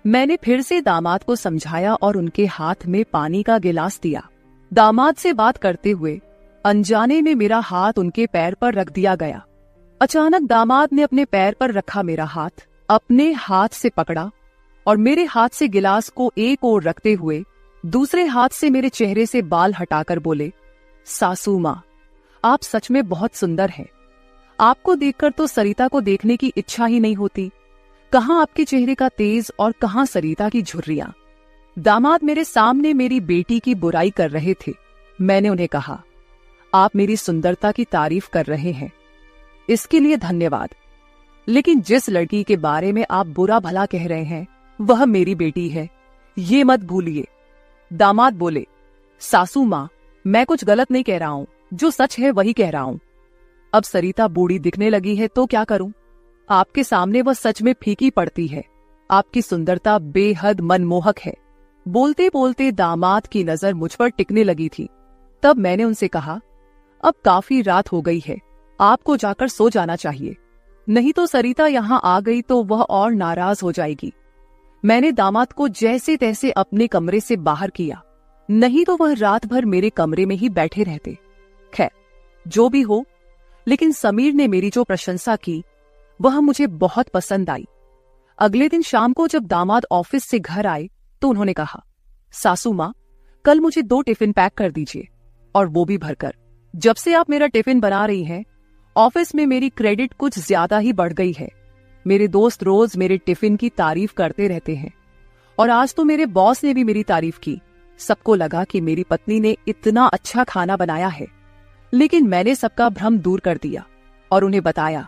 मैंने फिर से दामाद को समझाया और उनके हाथ में पानी का गिलास दिया। दामाद से बात करते हुए अनजाने में मेरा हाथ उनके पैर पर रख दिया गया। अचानक दामाद ने अपने पैर पर रखा मेरा हाथ अपने हाथ से पकड़ा और मेरे हाथ से गिलास को एक ओर रखते हुए दूसरे हाथ से मेरे चेहरे से बाल हटाकर बोले, सासू माँ, आप सच में बहुत सुंदर हैं। आपको देखकर तो सरिता को देखने की इच्छा ही नहीं होती। कहाँ आपके चेहरे का तेज और कहाँ सरिता की झुर्रियां। दामाद मेरे सामने मेरी बेटी की बुराई कर रहे थे। मैंने उन्हें कहा, आप मेरी सुंदरता की तारीफ कर रहे हैं, इसके लिए धन्यवाद, लेकिन जिस लड़की के बारे में आप बुरा भला कह रहे हैं वह मेरी बेटी है, ये मत भूलिए। दामाद बोले, सासू माँ, मैं कुछ गलत नहीं कह रहा हूँ, जो सच है वही कह रहा हूँ। अब सरिता बूढ़ी दिखने लगी है तो क्या करूं? आपके सामने वह सच में फीकी पड़ती है। आपकी सुंदरता बेहद मनमोहक है। बोलते बोलते दामाद की नजर मुझ पर टिकने लगी थी। तब मैंने उनसे कहा, अब काफी रात हो गई है, आपको जाकर सो जाना चाहिए, नहीं तो सरिता यहाँ आ गई तो वह और नाराज हो जाएगी। मैंने दामाद को जैसे तैसे अपने कमरे से बाहर किया, नहीं तो वह रात भर मेरे कमरे में ही बैठे रहते। खैर, जो भी हो, लेकिन समीर ने मेरी जो प्रशंसा की वह मुझे बहुत पसंद आई। अगले दिन शाम को जब दामाद ऑफिस से घर आए तो उन्होंने कहा, सासू माँ, कल मुझे 2 टिफिन पैक कर दीजिए, और वो भी भरकर। जब से आप मेरा टिफिन बना रही हैं, ऑफिस में मेरी क्रेडिट कुछ ज्यादा ही बढ़ गई है। मेरे दोस्त रोज मेरे टिफिन की तारीफ करते रहते हैं, और आज तो मेरे बॉस ने भी मेरी तारीफ की। सबको लगा कि मेरी पत्नी ने इतना अच्छा खाना बनाया है, लेकिन मैंने सबका भ्रम दूर कर दिया और उन्हें बताया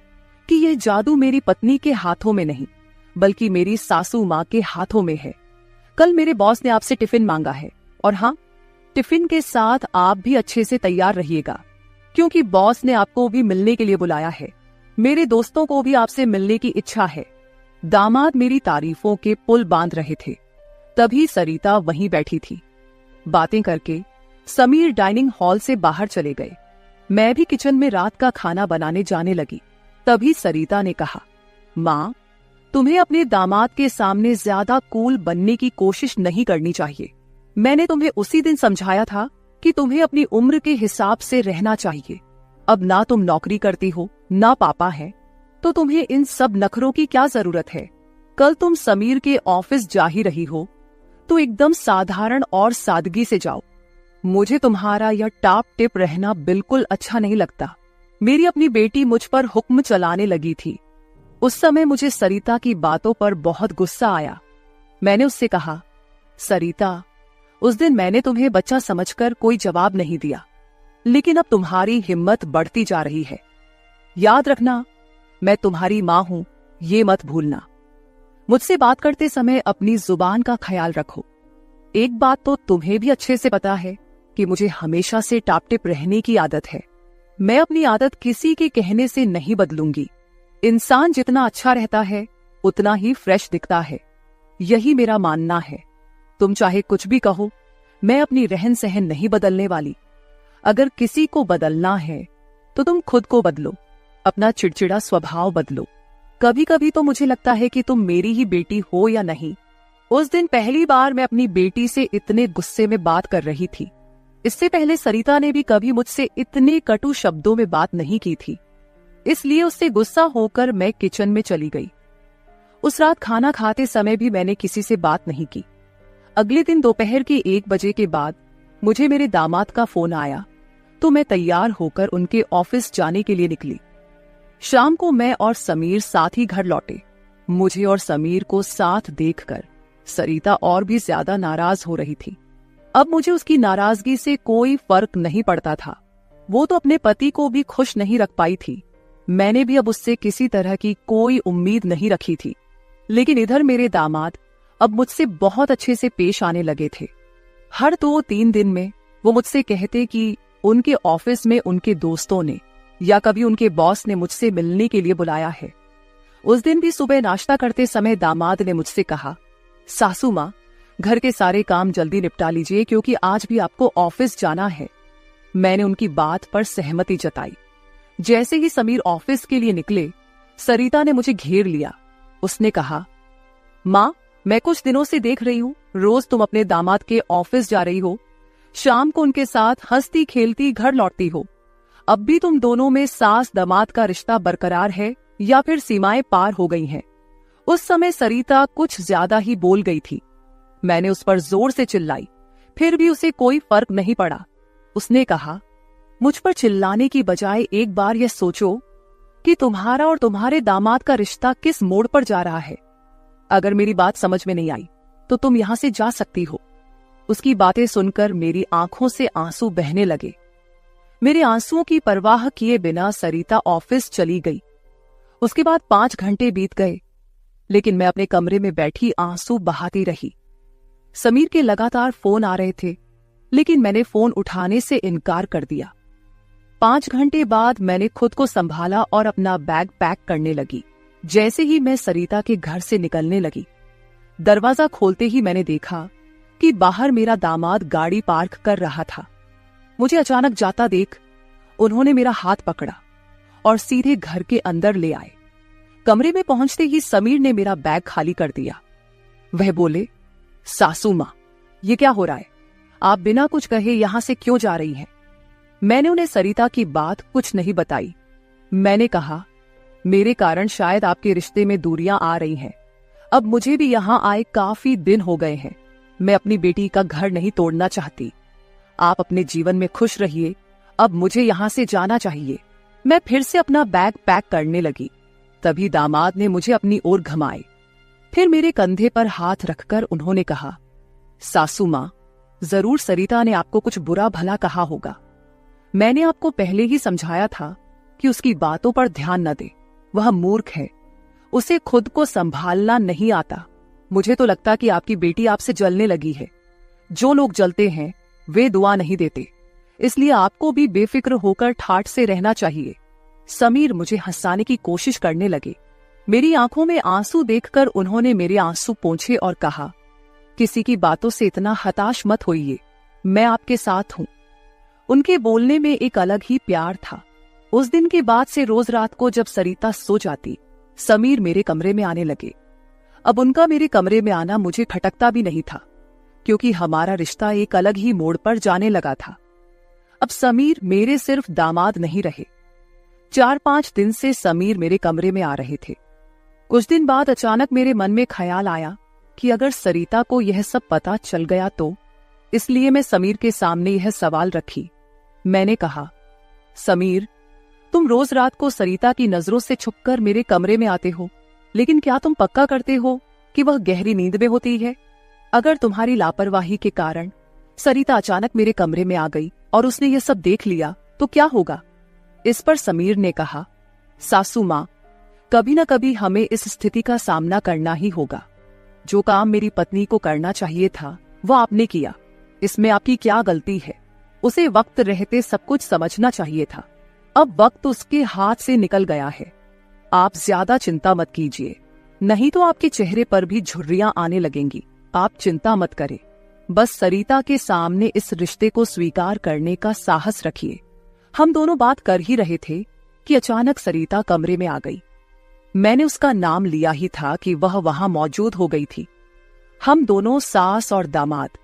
कि यह जादू मेरी पत्नी के हाथों में नहीं, बल्कि मेरी सासू माँ के हाथों में है। कल मेरे बॉस ने आपसे टिफिन मांगा है, और हाँ, टिफिन के साथ आप भी अच्छे से तैयार रहिएगा, क्योंकि बॉस ने आपको भी मिलने के लिए बुलाया है। मेरे दोस्तों को भी आपसे मिलने की इच्छा है। दामाद मेरी तारीफों के पुल बांध रहे थे, तभी सरिता वहीं बैठी थी। बातें करके समीर डाइनिंग हॉल से बाहर चले गए। मैं भी किचन में रात का खाना बनाने जाने लगी। तभी सरिता ने कहा, माँ, तुम्हें अपने दामाद के सामने ज्यादा कूल बनने की कोशिश नहीं करनी चाहिए। मैंने तुम्हें उसी दिन समझाया था कि तुम्हें अपनी उम्र के हिसाब से रहना चाहिए। अब ना तुम नौकरी करती हो, ना पापा है, तो तुम्हें इन सब नखरों की क्या जरूरत है। कल तुम समीर के ऑफिस जा ही रही हो तो एकदम साधारण और सादगी से जाओ। मुझे तुम्हारा यह टाप टिप रहना बिल्कुल अच्छा नहीं लगता। मेरी अपनी बेटी मुझ पर हुक्म चलाने लगी थी। उस समय मुझे सरिता की बातों पर बहुत गुस्सा आया। मैंने उससे कहा, सरिता, उस दिन मैंने तुम्हें बच्चा समझकर कोई जवाब नहीं दिया। लेकिन अब तुम्हारी हिम्मत बढ़ती जा रही है। याद रखना, मैं तुम्हारी मां हूं, ये मत भूलना। मुझसे बात करते समय अपनी जुबान का ख्याल रखो। एक बात तो तुम्हें भी अच्छे से पता है कि मुझे हमेशा से टाप-टिप रहने की आदत है। मैं अपनी आदत किसी के कहने से नहीं बदलूंगी। इंसान जितना अच्छा रहता है उतना ही फ्रेश दिखता है, यही मेरा मानना है। तुम चाहे कुछ भी कहो, मैं अपनी रहन सहन नहीं बदलने वाली। अगर किसी को बदलना है तो तुम खुद को बदलो, अपना चिड़चिड़ा स्वभाव बदलो। कभी कभी तो मुझे लगता है कि तुम मेरी ही बेटी हो या नहीं। उस दिन पहली बार मैं अपनी बेटी से इतने गुस्से में बात कर रही थी। इससे पहले सरिता ने भी कभी मुझसे इतने कटु शब्दों में बात नहीं की थी। इसलिए उससे गुस्सा होकर मैं किचन में चली गई। उस रात खाना खाते समय भी मैंने किसी से बात नहीं की। अगले दिन दोपहर के 1 बजे के बाद मुझे मेरे दामाद का फोन आया तो मैं तैयार होकर उनके ऑफिस जाने के लिए निकली। शाम को मैं और समीर साथ ही घर लौटे। मुझे और समीर को साथ देखकर सरिता और भी ज्यादा नाराज हो रही थी। अब मुझे उसकी नाराजगी से कोई फर्क नहीं पड़ता था। वो तो अपने पति को भी खुश नहीं रख पाई थी। मैंने भी अब उससे किसी तरह की कोई उम्मीद नहीं रखी थी। लेकिन इधर मेरे दामाद अब मुझसे बहुत अच्छे से पेश आने लगे थे। हर 2-3 दिन में वो मुझसे कहते कि उनके ऑफिस में उनके दोस्तों ने या कभी उनके बॉस ने मुझसे मिलने के लिए बुलाया है। उस दिन भी सुबह नाश्ता करते समय दामाद ने मुझसे कहा, सासू माँ, घर के सारे काम जल्दी निपटा लीजिए क्योंकि आज भी आपको ऑफिस जाना है। मैंने उनकी बात पर सहमति जताई। जैसे ही समीर ऑफिस के लिए निकले, सरिता ने मुझे घेर लिया। उसने कहा, माँ, मैं कुछ दिनों से देख रही हूँ रोज तुम अपने दामाद के ऑफिस जा रही हो, शाम को उनके साथ हंसती खेलती घर लौटती हो। अब भी तुम दोनों में सास दामाद का रिश्ता बरकरार है या फिर सीमाएं पार हो गई हैं? उस समय सरिता कुछ ज्यादा ही बोल गई थी। मैंने उस पर जोर से चिल्लाई, फिर भी उसे कोई फर्क नहीं पड़ा। उसने कहा, मुझ पर चिल्लाने की बजाय एक बार यह सोचो कि तुम्हारा और तुम्हारे दामाद का रिश्ता किस मोड़ पर जा रहा है। अगर मेरी बात समझ में नहीं आई तो तुम यहां से जा सकती हो। उसकी बातें सुनकर मेरी आंखों से आंसू बहने लगे। मेरे आंसुओं की परवाह किए बिना सरिता ऑफिस चली गई। उसके बाद 5 घंटे बीत गए, लेकिन मैं अपने कमरे में बैठी आंसू बहाती रही। समीर के लगातार फोन आ रहे थे, लेकिन मैंने फोन उठाने से इनकार कर दिया। 5 घंटे बाद मैंने खुद को संभाला और अपना बैग पैक करने लगी। जैसे ही मैं सरिता के घर से निकलने लगी, दरवाजा खोलते ही मैंने देखा कि बाहर मेरा दामाद गाड़ी पार्क कर रहा था। मुझे अचानक जाता देख उन्होंने मेरा हाथ पकड़ा और सीधे घर के अंदर ले आए। कमरे में पहुंचते ही समीर ने मेरा बैग खाली कर दिया। वह बोले, सासू मां, ये क्या हो रहा है? आप बिना कुछ कहे यहां से क्यों जा रही हैं? मैंने उन्हें सरिता की बात कुछ नहीं बताई। मैंने कहा, मेरे कारण शायद आपके रिश्ते में दूरियां आ रही हैं। अब मुझे भी यहां आए काफी दिन हो गए हैं। मैं अपनी बेटी का घर नहीं तोड़ना चाहती। आप अपने जीवन में खुश रहिए, अब मुझे यहां से जाना चाहिए। मैं फिर से अपना बैग पैक करने लगी। तभी दामाद ने मुझे अपनी ओर घुमाए। फिर मेरे कंधे पर हाथ रखकर उन्होंने कहा, सासू मां, जरूर सरिता ने आपको कुछ बुरा भला कहा होगा। मैंने आपको पहले ही समझाया था कि उसकी बातों पर ध्यान न दे। वह मूर्ख है, उसे खुद को संभालना नहीं आता। मुझे तो लगता कि आपकी बेटी आपसे जलने लगी है। जो लोग जलते हैं वे दुआ नहीं देते, इसलिए आपको भी बेफिक्र होकर ठाठ से रहना चाहिए। समीर मुझे हंसाने की कोशिश करने लगे। मेरी आंखों में आंसू देखकर उन्होंने मेरे आंसू पोंछे और कहा, किसी की बातों से इतना हताश मत होइए, मैं आपके साथ हूं। उनके बोलने में एक अलग ही प्यार था। उस दिन के बाद से रोज रात को जब सरिता सो जाती, समीर मेरे कमरे में आने लगे। अब उनका मेरे कमरे में आना मुझे खटकता भी नहीं था, क्योंकि हमारा रिश्ता एक अलग ही मोड़ पर जाने लगा था। अब समीर मेरे सिर्फ दामाद नहीं रहे। 4-5 दिन से समीर मेरे कमरे में आ रहे थे। कुछ दिन बाद अचानक मेरे मन में ख्याल आया कि अगर सरिता को यह सब पता चल गया तो, इसलिए मैं समीर के सामने यह सवाल रखी। मैंने कहा, समीर, तुम रोज रात को सरिता की नजरों से छुपकर मेरे कमरे में आते हो, लेकिन क्या तुम पक्का करते हो कि वह गहरी नींद में होती है? अगर तुम्हारी लापरवाही के कारण सरिता अचानक मेरे कमरे में आ गई और उसने ये सब देख लिया तो क्या होगा? इस पर समीर ने कहा, सासू माँ, कभी न कभी हमें इस स्थिति का सामना करना ही होगा। जो काम मेरी पत्नी को करना चाहिए था वो आपने किया, इसमें आपकी क्या गलती है? उसे वक्त रहते सब कुछ समझना चाहिए था। अब वक्त उसके हाथ से निकल गया है। आप ज्यादा चिंता मत कीजिए, नहीं तो आपके चेहरे पर भी झुर्रियां आने लगेंगी। आप चिंता मत करें, बस सरिता के सामने इस रिश्ते को स्वीकार करने का साहस रखिए। हम दोनों बात कर ही रहे थे कि अचानक सरिता कमरे में आ गई। मैंने उसका नाम लिया ही था कि वह वहां मौजूद हो गई थी। हम दोनों सास और दामाद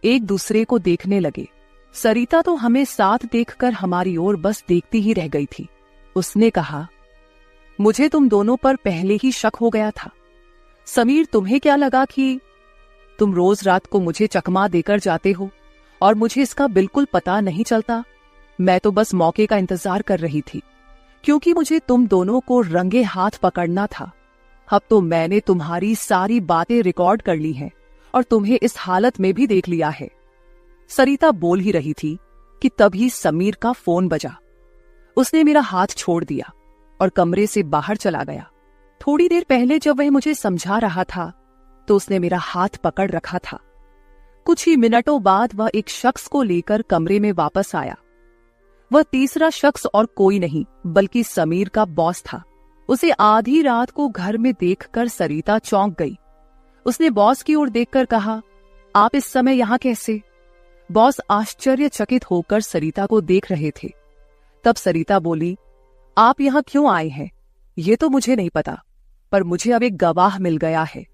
एक दूसरे को देखने लगे। सरिता तो हमें साथ देखकर हमारी ओर बस देखती ही रह गई थी। उसने कहा, मुझे तुम दोनों पर पहले ही शक हो गया था। समीर, तुम्हें क्या लगा कि तुम रोज रात को मुझे चकमा देकर जाते हो और मुझे इसका बिल्कुल पता नहीं चलता? मैं तो बस मौके का इंतजार कर रही थी, क्योंकि मुझे तुम दोनों को रंगे हाथ पकड़ना था। अब तो मैंने तुम्हारी सारी बातें रिकॉर्ड कर ली हैं और तुम्हें इस हालत में भी देख लिया है। सरिता बोल ही रही थी कि तभी समीर का फोन बजा। उसने मेरा हाथ छोड़ दिया और कमरे से बाहर चला गया। थोड़ी देर पहले जब वह मुझे समझा रहा था तो उसने मेरा हाथ पकड़ रखा था। कुछ ही मिनटों बाद वह एक शख्स को लेकर कमरे में वापस आया। वह तीसरा शख्स और कोई नहीं बल्कि समीर का बॉस था। उसे आधी रात को घर में देखकर सरिता चौंक गई। उसने बॉस की ओर देखकर कहा, आप इस समय यहां कैसे? बॉस आश्चर्यचकित होकर सरिता को देख रहे थे। तब सरिता बोली, आप यहां क्यों आए हैं ये तो मुझे नहीं पता, पर मुझे अब एक गवाह मिल गया है।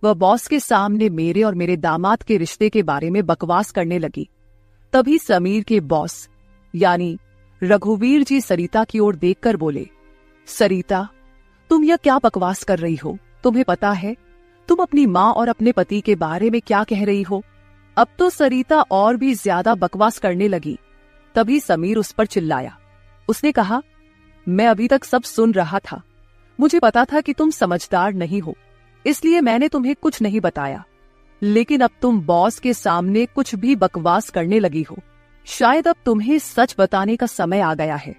वह बॉस के सामने मेरे और मेरे दामाद के रिश्ते के बारे में बकवास करने लगी। तभी समीर के बॉस यानी रघुवीर जी सरिता की ओर देखकर बोले, सरिता, तुम यह क्या बकवास कर रही हो? तुम्हें पता है तुम अपनी माँ और अपने पति के बारे में क्या कह रही हो? अब तो सरिता और भी ज्यादा बकवास करने लगी। तभी समीर उस पर चिल्लाया। उसने कहा, मैं अभी तक सब सुन रहा था। मुझे पता था कि तुम समझदार नहीं हो, इसलिए मैंने तुम्हें कुछ नहीं बताया, लेकिन अब तुम बॉस के सामने कुछ भी बकवास करने लगी हो। शायद अब तुम्हें सच बताने का समय आ गया है।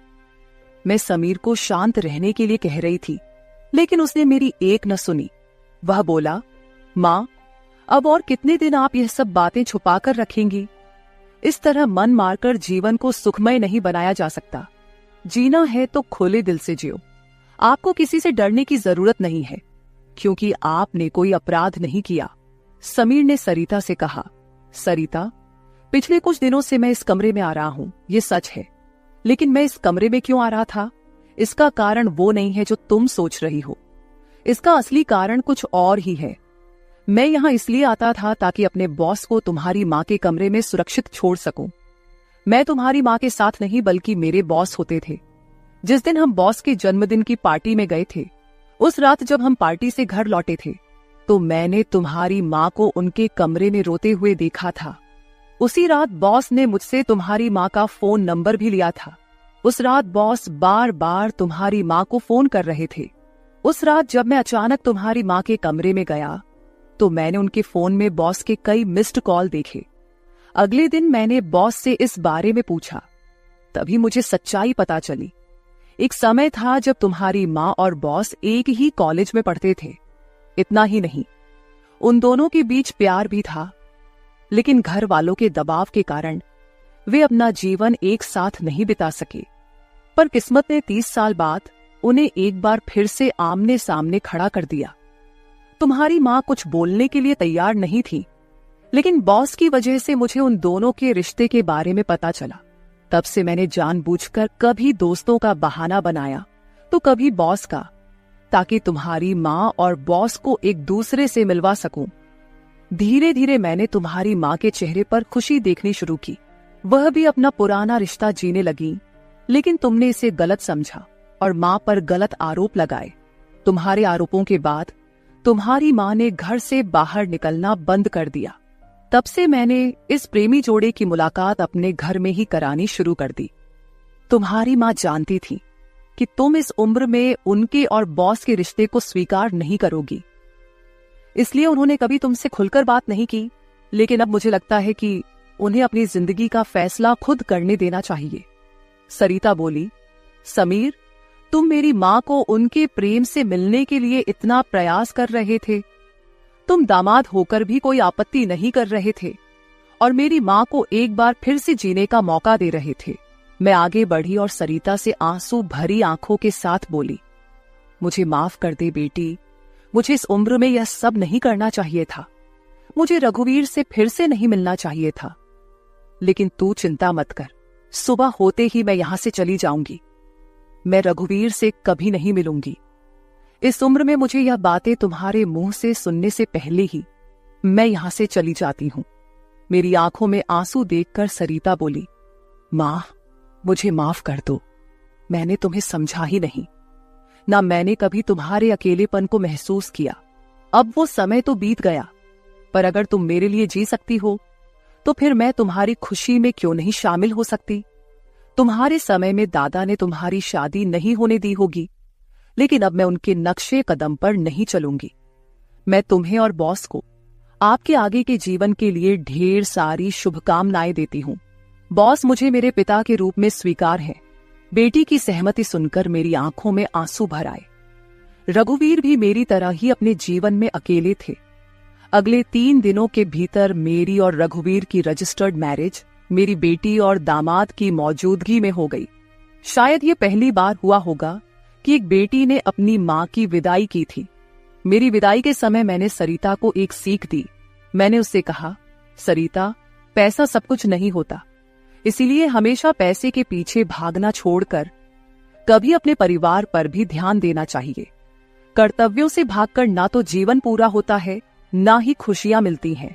मैं समीर को शांत रहने के लिए कह रही थी, लेकिन उसने मेरी एक न सुनी। वह बोला, माँ, अब और कितने दिन आप यह सब बातें छुपा कर रखेंगी? इस तरह मन मारकर जीवन को सुखमय नहीं बनाया जा सकता। जीना है तो खुले दिल से जियो। आपको किसी से डरने की जरूरत नहीं है, क्योंकि आपने कोई अपराध नहीं किया। समीर ने सरिता से कहा, सरिता, पिछले कुछ दिनों से मैं इस कमरे में आ रहा हूं, ये सच है, लेकिन मैं इस कमरे में क्यों आ रहा था इसका कारण वो नहीं है जो तुम सोच रही हो। इसका असली कारण कुछ और ही है। मैं यहां इसलिए आता था ताकि अपने बॉस को तुम्हारी माँ के कमरे में सुरक्षित छोड़ सकूं। मैं तुम्हारी माँ के साथ नहीं बल्कि मेरे बॉस होते थे। जिस दिन हम बॉस के जन्मदिन की पार्टी में गए थे, उस रात जब हम पार्टी से घर लौटे थे तो मैंने तुम्हारी माँ को उनके कमरे में रोते हुए देखा था। उसी रात बॉस ने मुझसे तुम्हारी माँ का फोन नंबर भी लिया था। उस रात बॉस बार बार तुम्हारी माँ को फोन कर रहे थे। उस रात जब मैं अचानक तुम्हारी माँ के कमरे में गया तो मैंने उनके फोन में बॉस के कई मिस्ड कॉल देखे। अगले दिन मैंने बॉस से इस बारे में पूछा, तभी मुझे सच्चाई पता चली। एक समय था जब तुम्हारी माँ और बॉस एक ही कॉलेज में पढ़ते थे। इतना ही नहीं, उन दोनों के बीच प्यार भी था, लेकिन घर वालों के दबाव के कारण वे अपना जीवन एक साथ नहीं बिता सके। पर किस्मत ने 30 साल बाद उन्हें एक बार फिर से आमने सामने खड़ा कर दिया। तुम्हारी माँ कुछ बोलने के लिए तैयार नहीं थी, लेकिन बॉस की वजह से मुझे उन दोनों के रिश्ते के बारे में पता चला। तब से मैंने जानबूझकर कभी दोस्तों का बहाना बनाया तो कभी बॉस का, ताकि तुम्हारी माँ और बॉस को एक दूसरे से मिलवा सकूं। धीरे धीरे मैंने तुम्हारी माँ के चेहरे पर खुशी देखनी शुरू की। वह भी अपना पुराना रिश्ता जीने लगी, लेकिन तुमने इसे गलत समझा और माँ पर गलत आरोप लगाए। तुम्हारे आरोपों के बाद तुम्हारी माँ ने घर से बाहर निकलना बंद कर दिया। तब से मैंने इस प्रेमी जोड़े की मुलाकात अपने घर में ही करानी शुरू कर दी। तुम्हारी माँ जानती थी कि तुम इस उम्र में उनके और बॉस के रिश्ते को स्वीकार नहीं करोगी, इसलिए उन्होंने कभी तुमसे खुलकर बात नहीं की। लेकिन अब मुझे लगता है कि उन्हें अपनी जिंदगी का फैसला खुद करने देना चाहिए। सरिता बोली, समीर, तुम मेरी माँ को उनके प्रेम से मिलने के लिए इतना प्रयास कर रहे थे, तुम दामाद होकर भी कोई आपत्ति नहीं कर रहे थे और मेरी माँ को एक बार फिर से जीने का मौका दे रहे थे। मैं आगे बढ़ी और सरिता से आंसू भरी आंखों के साथ बोली, मुझे माफ कर दे बेटी, मुझे इस उम्र में यह सब नहीं करना चाहिए था, मुझे रघुवीर से फिर से नहीं मिलना चाहिए था। लेकिन तू चिंता मत कर, सुबह होते ही मैं यहां से चली जाऊंगी। मैं रघुवीर से कभी नहीं मिलूंगी। इस उम्र में मुझे यह बातें तुम्हारे मुंह से सुनने से पहले ही मैं यहां से चली जाती हूं। मेरी आंखों में आंसू देखकर सरिता बोली, मां, मुझे माफ कर दो, मैंने तुम्हें समझा ही नहीं, ना मैंने कभी तुम्हारे अकेलेपन को महसूस किया। अब वो समय तो बीत गया, पर अगर तुम मेरे लिए जी सकती हो तो फिर मैं तुम्हारी खुशी में क्यों नहीं शामिल हो सकती। तुम्हारे समय में दादा ने तुम्हारी शादी नहीं होने दी होगी, लेकिन अब मैं उनके नक्शे कदम पर नहीं चलूंगी। मैं तुम्हें और बॉस को आपके आगे के जीवन के लिए ढेर सारी शुभकामनाएं देती हूं। बॉस मुझे मेरे पिता के रूप में स्वीकार है। बेटी की सहमति सुनकर मेरी आंखों में आंसू भर आए। रघुवीर भी मेरी तरह ही अपने जीवन में अकेले थे। अगले 3 दिनों के भीतर मेरी और रघुवीर की रजिस्टर्ड मैरिज मेरी बेटी और दामाद की मौजूदगी में हो गई। शायद ये पहली बार हुआ होगा कि एक बेटी ने अपनी मां की विदाई की थी। मेरी विदाई के समय मैंने सरिता को एक सीख दी। मैंने उससे कहा, सरिता, पैसा सब कुछ नहीं होता, इसीलिए हमेशा पैसे के पीछे भागना छोड़कर कभी अपने परिवार पर भी ध्यान देना चाहिए। कर्तव्यों से भागकर ना तो जीवन पूरा होता है, ना ही खुशियां मिलती हैं।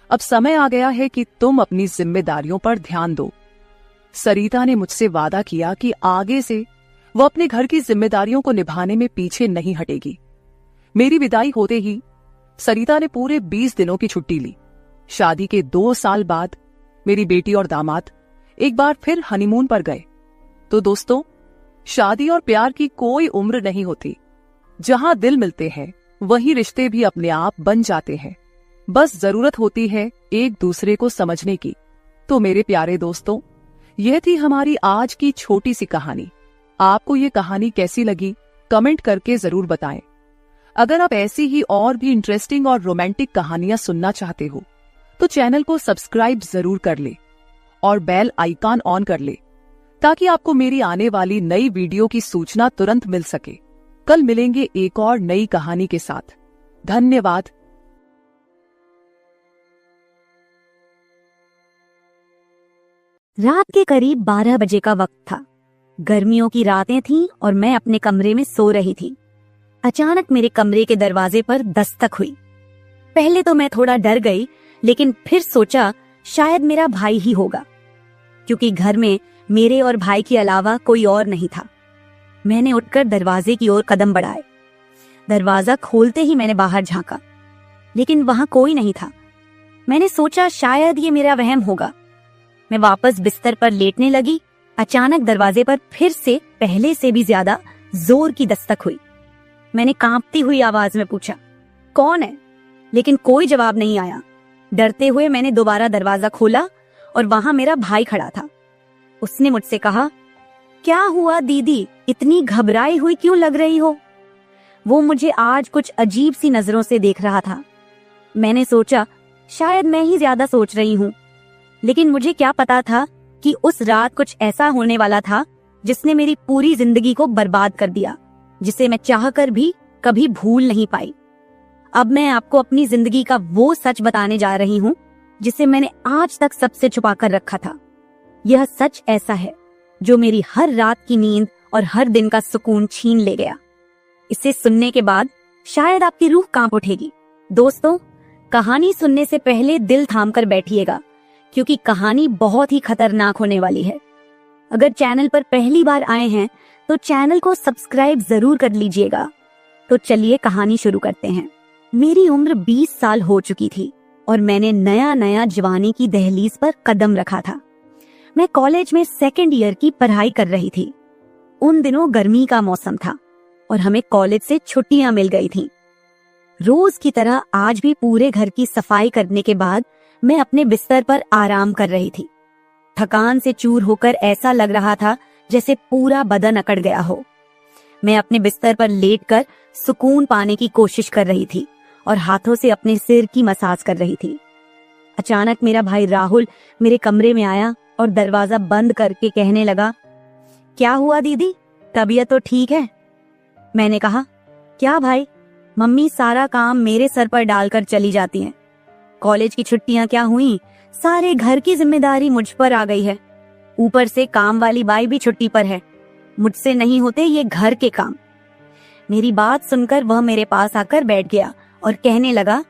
अब समय आ गया है कि तुम अपनी जिम्मेदारियों पर ध्यान दो। सरिता ने मुझसे वादा किया कि आगे से वो अपने घर की जिम्मेदारियों को निभाने में पीछे नहीं हटेगी। मेरी विदाई होते ही सरिता ने पूरे 20 दिनों की छुट्टी ली। शादी के 2 साल बाद मेरी बेटी और दामाद एक बार फिर हनीमून पर गए। तो दोस्तों, शादी और प्यार की कोई उम्र नहीं होती। जहां दिल मिलते हैं वहीं रिश्ते भी अपने आप बन जाते हैं। बस जरूरत होती है एक दूसरे को समझने की। तो मेरे प्यारे दोस्तों, यह थी हमारी आज की छोटी सी कहानी। आपको ये कहानी कैसी लगी कमेंट करके जरूर बताएं। अगर आप ऐसी ही और भी इंटरेस्टिंग और रोमांटिक कहानियां सुनना चाहते हो तो चैनल को सब्सक्राइब जरूर कर ले और बेल आइकॉन ऑन कर ले, ताकि आपको मेरी आने वाली नई वीडियो की सूचना तुरंत मिल सके। कल मिलेंगे एक और नई कहानी के साथ। धन्यवाद। रात के करीब 12 बजे का वक्त था। गर्मियों की रातें थीं और मैं अपने कमरे में सो रही थी। अचानक मेरे कमरे के दरवाजे पर दस्तक हुई। पहले तो मैं थोड़ा डर गई, लेकिन फिर सोचा शायद मेरा भाई ही होगा, क्योंकि घर में मेरे और भाई के अलावा कोई और नहीं था। मैंने उठकर दरवाजे की ओर कदम बढ़ाए। दरवाजा खोलते ही मैंने बाहर झांका, लेकिन वहां कोई नहीं था। मैंने सोचा शायद ये मेरा वहम होगा। मैं वापस बिस्तर पर लेटने लगी। अचानक दरवाजे पर फिर से पहले से भी ज्यादा जोर की दस्तक हुई। मैंने कांपती हुई आवाज में पूछा, कौन है? लेकिन कोई जवाब नहीं आया। डरते हुए मैंने दोबारा दरवाजा खोला और वहां मेरा भाई खड़ा था। उसने मुझसे कहा, क्या हुआ दीदी, इतनी घबराई हुई क्यों लग रही हो? वो मुझे आज कुछ अजीब सी नजरों से देख रहा था। मैंने सोचा शायद मैं ही ज्यादा सोच रही हूँ, लेकिन मुझे क्या पता था कि उस रात कुछ ऐसा होने वाला था जिसने मेरी पूरी जिंदगी को बर्बाद कर दिया, जिसे मैं चाहकर भी कभी भूल नहीं पाई। अब मैं आपको अपनी जिंदगी का वो सच बताने जा रही हूँ जिसे मैंने आज तक सबसे छुपा कर रखा था। यह सच ऐसा है जो मेरी हर रात की नींद और हर दिन का सुकून छीन ले गया। इसे सुनने के बाद शायद आपकी रूह कांप उठेगी। दोस्तों, कहानी सुनने से पहले दिल थाम कर बैठिएगा, क्योंकि कहानी बहुत ही खतरनाक होने वाली है। अगर चैनल पर पहली बार आए हैं तो चैनल को सब्सक्राइब जरूर कर लीजिएगा। तो चलिए कहानी शुरू करते हैं। मेरी उम्र 20 साल हो चुकी थी और मैंने नया नया जवानी की दहलीज पर कदम रखा था। मैं कॉलेज में 2nd ईयर की पढ़ाई कर रही थी। उन दिनों गर्मी का मौसम था और हमें कॉलेज से छुट्टियां मिल गई थीं। रोज की तरह आज भी पूरे घर की सफाई करने के बाद मैं अपने बिस्तर पर आराम कर रही थी। थकान से चूर होकर ऐसा लग रहा था जैसे पूरा बदन अकड़ गया हो। मैं अपने बिस्तर पर लेटकर सुकून पाने की कोशिश कर रही थी और हाथों से अपने सिर की मसाज कर रही थी। अचानक मेरा भाई राहुल मेरे कमरे में आया और दरवाजा बंद करके कहने लगा, क्या हुआ दीदी, तबीयत तो ठीक है? मैंने कहा, क्या भाई, मम्मी सारा काम मेरे सर पर डालकर चली जाती हैं। कॉलेज की छुट्टियां क्या हुई, सारे घर की जिम्मेदारी मुझ पर आ गई है। ऊपर से काम वाली बाई भी छुट्टी पर है। मुझसे नहीं होते ये घर के काम। मेरी बात सुनकर वह मेरे पास आकर बैठ गया और कहने लगा,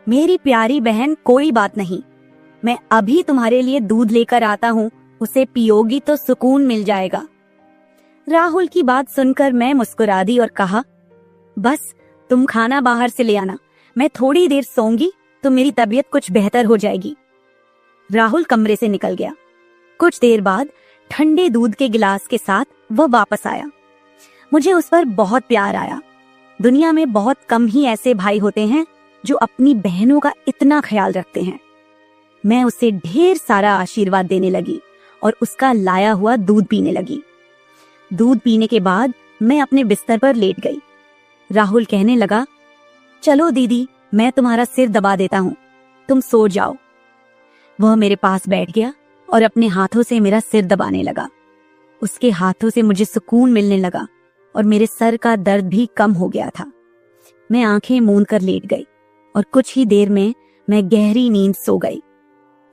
मेरी प्यारी बहन, कोई बात नहीं, मैं अभी तुम्हारे लिए दूध लेकर आता हूँ, उसे पियोगी तो सुकून मिल जाएगा। राहुल की बात सुनकर मैं मुस्कुरा दी और कहा, बस तुम खाना बाहर से ले आना, मैं थोड़ी देर सोऊंगी तो मेरी तबीयत कुछ बेहतर हो जाएगी। राहुल कमरे से निकल गया। कुछ देर बाद ठंडे दूध के गिलास के साथ वह वापस आया। मुझे उस पर बहुत प्यार आया। दुनिया में बहुत कम ही ऐसे भाई होते हैं जो अपनी बहनों का इतना ख्याल रखते हैं। मैं उसे ढेर सारा आशीर्वाद देने लगी और उसका लाया हुआ दूध पीने लगी। दूध पीने के बाद मैं अपने बिस्तर पर लेट गई। राहुल कहने लगा, चलो दीदी, मैं तुम्हारा सिर दबा देता हूँ, तुम सो जाओ। वह मेरे पास बैठ गया और अपने हाथों से मेरा सिर दबाने लगा। उसके हाथों से मुझे सुकून मिलने लगा और मेरे सर का दर्द भी कम हो गया था। मैं आंखें मूंद कर लेट गई और कुछ ही देर में मैं गहरी नींद सो गई।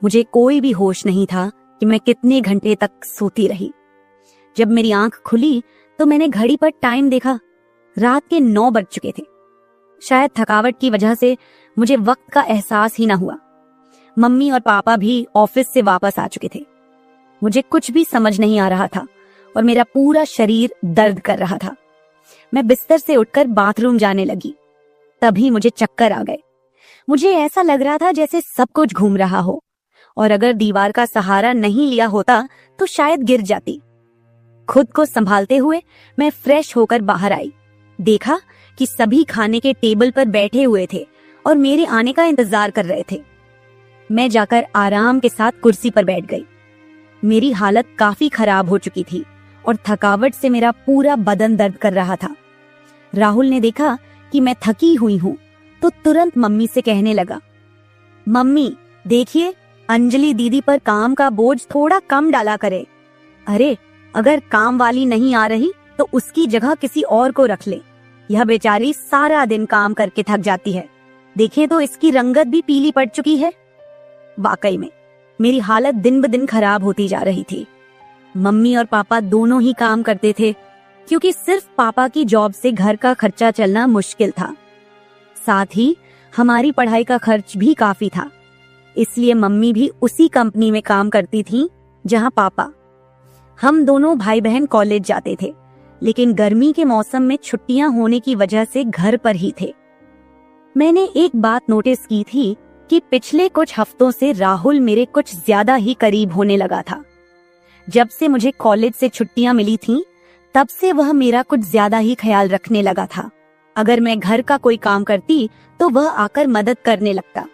मुझे कोई भी होश नहीं था कि मैं कितने घंटे तक सोती रही। जब मेरी आंख खुली तो मैंने घड़ी पर टाइम देखा। रात के 9 बज चुके थे। शायद थकावट की वजह से मुझे वक्त का एहसास ही न हुआ। मम्मी और पापा भी ऑफिस से वापस आ चुके थे। मुझे कुछ भी समझ नहीं आ रहा था और मेरा पूरा शरीर दर्द कर रहा था। मैं बिस्तर से उठकर बाथरूम जाने लगी। तभी मुझे चक्कर आ गए। मुझे ऐसा लग रहा था जैसे सब कुछ घूम रहा हो और अगर दीवार का सहारा नहीं लिया होता तो शायद गिर जाती। खुद को संभालते हुए मैं फ्रेश होकर बाहर आई। देखा कि सभी खाने के टेबल पर बैठे हुए थे और मेरे आने का इंतजार कर रहे थे। मैं जाकर आराम के साथ कुर्सी पर बैठ गई। मेरी हालत काफी खराब हो चुकी थी और थकावट से मेरा पूरा बदन दर्द कर रहा था। राहुल ने देखा कि मैं थकी हुई हूँ तो तुरंत मम्मी से कहने लगा, मम्मी देखिए, अंजलि दीदी पर काम का बोझ थोड़ा कम डाला करे। अरे, अगर काम वाली नहीं आ रही तो उसकी जगह किसी और को रख ले। यह बेचारी सारा दिन काम करके थक जाती है। देखें तो इसकी रंगत भी पीली पड़ चुकी है। वाकई में मेरी हालत दिन ब दिन खराब होती जा रही थी। मम्मी और पापा दोनों ही काम करते थे क्योंकि सिर्फ पापा की जॉब से घर का खर्चा चलना मुश्किल था। साथ ही हमारी पढ़ाई का खर्च भी काफी था, इसलिए मम्मी भी उसी कंपनी में काम करती थी जहां पापा। हम दोनों भाई बहन कॉलेज जाते थे, लेकिन गर्मी के मौसम में छुट्टियां होने की वजह से घर पर ही थे। मैंने एक बात नोटिस की थी कि पिछले कुछ हफ्तों से राहुल मेरे कुछ ज्यादा ही करीब होने लगा था। जब से मुझे कॉलेज से छुट्टियां मिली थीं, तब से वह मेरा कुछ ज्यादा ही ख्याल रखने लगा था। अगर मैं घर का कोई काम करती तो वह आकर मदद करने लगता।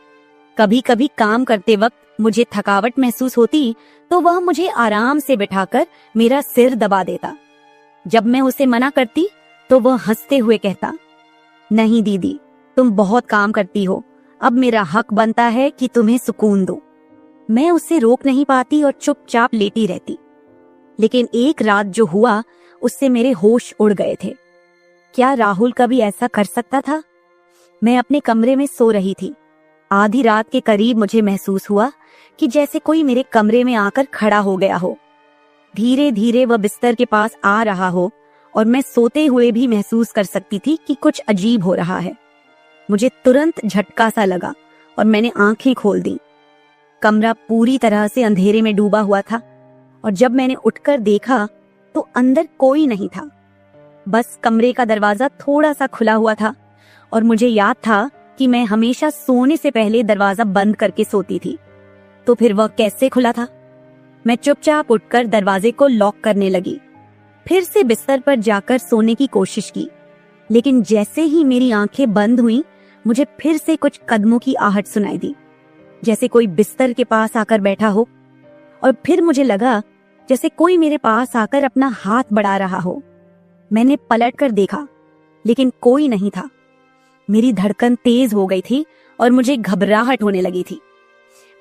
कभी कभी काम करते वक्त मुझे थकावट महसूस होती तो वह मुझे आराम से बिठाकर मेरा सिर दबा देता। जब मैं उसे मना करती तो वह हंसते हुए कहता, नहीं दीदी, तुम बहुत काम करती हो, अब मेरा हक बनता है कि तुम्हें सुकून दो। मैं उसे रोक नहीं पाती और चुपचाप लेटी रहती। लेकिन एक रात जो हुआ उससे मेरे होश उड़ गए थे। क्या राहुल कभी ऐसा कर सकता था? मैं अपने कमरे में सो रही थी। आधी रात के करीब मुझे महसूस हुआ कि जैसे कोई मेरे कमरे में आकर खड़ा हो गया हो। धीरे धीरे वह बिस्तर के पास आ रहा हो और मैं सोते हुए भी महसूस कर सकती थी कि कुछ अजीब हो रहा है। मुझे तुरंत झटका सा लगा और मैंने आंखें खोल दी। कमरा पूरी तरह से अंधेरे में डूबा हुआ था और जब मैंने उठकर देखा तो अंदर कोई नहीं था। बस कमरे का दरवाजा थोड़ा सा खुला हुआ था और मुझे याद था कि मैं हमेशा सोने से पहले दरवाजा बंद करके सोती थी। तो फिर वह कैसे खुला था? मैं चुपचाप उठकर दरवाजे को लॉक करने लगी। फिर से बिस्तर पर जाकर सोने की कोशिश की, लेकिन जैसे ही मेरी आंखें बंद हुईं, मुझे फिर से कुछ कदमों की आहट सुनाई दी। जैसे कोई बिस्तर के पास आकर बैठा हो, और फिर मुझे लगा जैसे कोई मेरे पास आकर अपना हाथ बढ़ा रहा हो। मैंने पलट कर देखा, लेकिन कोई नहीं था। मेरी धड़कन तेज हो गई थी और मुझे घबराहट होने लगी थी।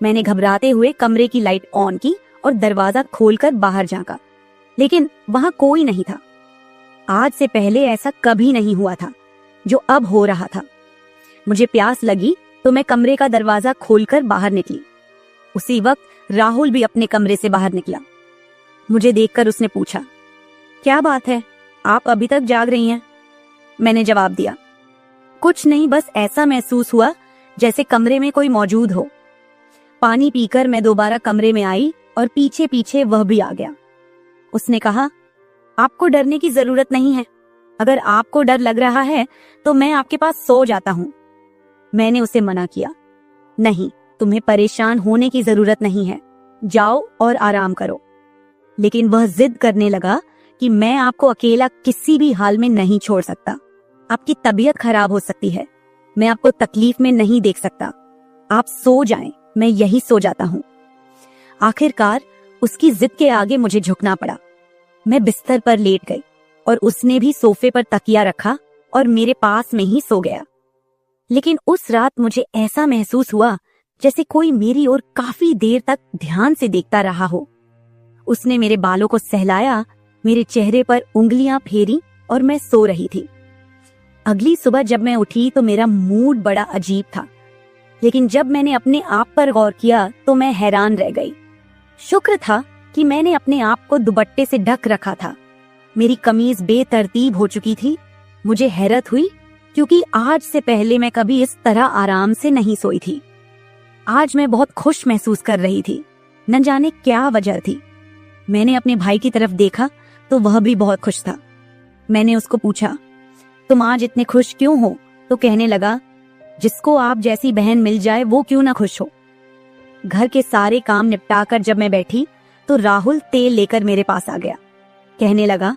मैंने घबराते हुए कमरे की लाइट ऑन की और दरवाजा खोलकर बाहर झांका, लेकिन वहां कोई नहीं था। आज से पहले ऐसा कभी नहीं हुआ था जो अब हो रहा था। मुझे प्यास लगी तो मैं कमरे का दरवाजा खोलकर बाहर निकली। उसी वक्त राहुल भी अपने कमरे से बाहर निकला। मुझे देखकर उसने पूछा, क्या बात है, आप अभी तक जाग रही हैं? मैंने जवाब दिया, कुछ नहीं, बस ऐसा महसूस हुआ जैसे कमरे में कोई मौजूद हो। पानी पीकर मैं दोबारा कमरे में आई और पीछे पीछे वह भी आ गया। उसने कहा, आपको डरने की जरूरत नहीं है। अगर आपको डर लग रहा है तो मैं आपके पास सो जाता हूँ। मैंने उसे मना किया, नहीं, तुम्हें परेशान होने की जरूरत नहीं है, जाओ और आराम करो। लेकिन वह जिद करने लगा कि मैं आपको अकेला किसी भी हाल में नहीं छोड़ सकता। आपकी तबीयत खराब हो सकती है, मैं आपको तकलीफ में नहीं देख सकता। आप सो जाएं, मैं यही सो जाता हूँ। आखिरकार उसकी जिद के आगे मुझे झुकना पड़ा। मैं बिस्तर पर लेट गई और उसने भी सोफे पर तकिया रखा और मेरे पास में ही सो गया। लेकिन उस रात मुझे ऐसा महसूस हुआ जैसे कोई मेरी ओर काफी देर तक ध्यान से देखता रहा हो। उसने मेरे बालों को सहलाया, मेरे चेहरे पर उंगलियां फेरी और मैं सो रही थी। अगली सुबह जब मैं उठी तो मेरा मूड बड़ा अजीब था, लेकिन जब मैंने अपने आप पर गौर किया तो मैं हैरान रह गई। शुक्र था कि मैंने अपने आप को दुपट्टे से ढक रखा था। मेरी कमीज बेतरतीब हो चुकी थी। मुझे हैरत हुई क्योंकि आज से पहले मैं कभी इस तरह आराम से नहीं सोई थी। आज मैं बहुत खुश महसूस कर रही थी, न जाने क्या वजह थी। मैंने अपने भाई की तरफ देखा तो वह भी बहुत खुश था। मैंने उसको पूछा, तुम आज इतने खुश क्यों हो? तो कहने लगा, जिसको आप जैसी बहन मिल जाए वो क्यों ना खुश हो। घर के सारे काम निपटाकर जब मैं बैठी तो राहुल तेल लेकर मेरे पास आ गया। कहने लगा,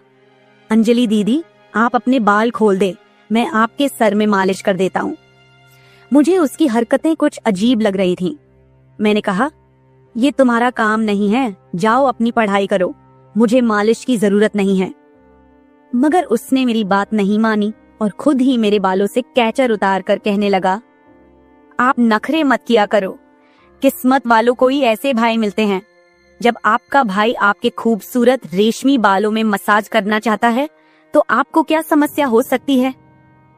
अंजलि दीदी, आप अपने बाल खोल दे, मैं आपके सर में मालिश कर देता हूँ। मुझे उसकी हरकतें कुछ अजीब लग रही थीं। मैंने कहा, ये तुम्हारा काम नहीं है, जाओ अपनी पढ़ाई करो, मुझे मालिश की जरूरत नहीं है। मगर उसने मेरी बात नहीं मानी और खुद ही मेरे बालों से कैचर उतार कर कहने लगा, आप नखरे मत किया करो, किस्मत वालों को ही ऐसे भाई मिलते हैं। जब आपका भाई आपके खूबसूरत रेशमी बालों में मसाज करना चाहता है तो आपको क्या समस्या हो सकती है?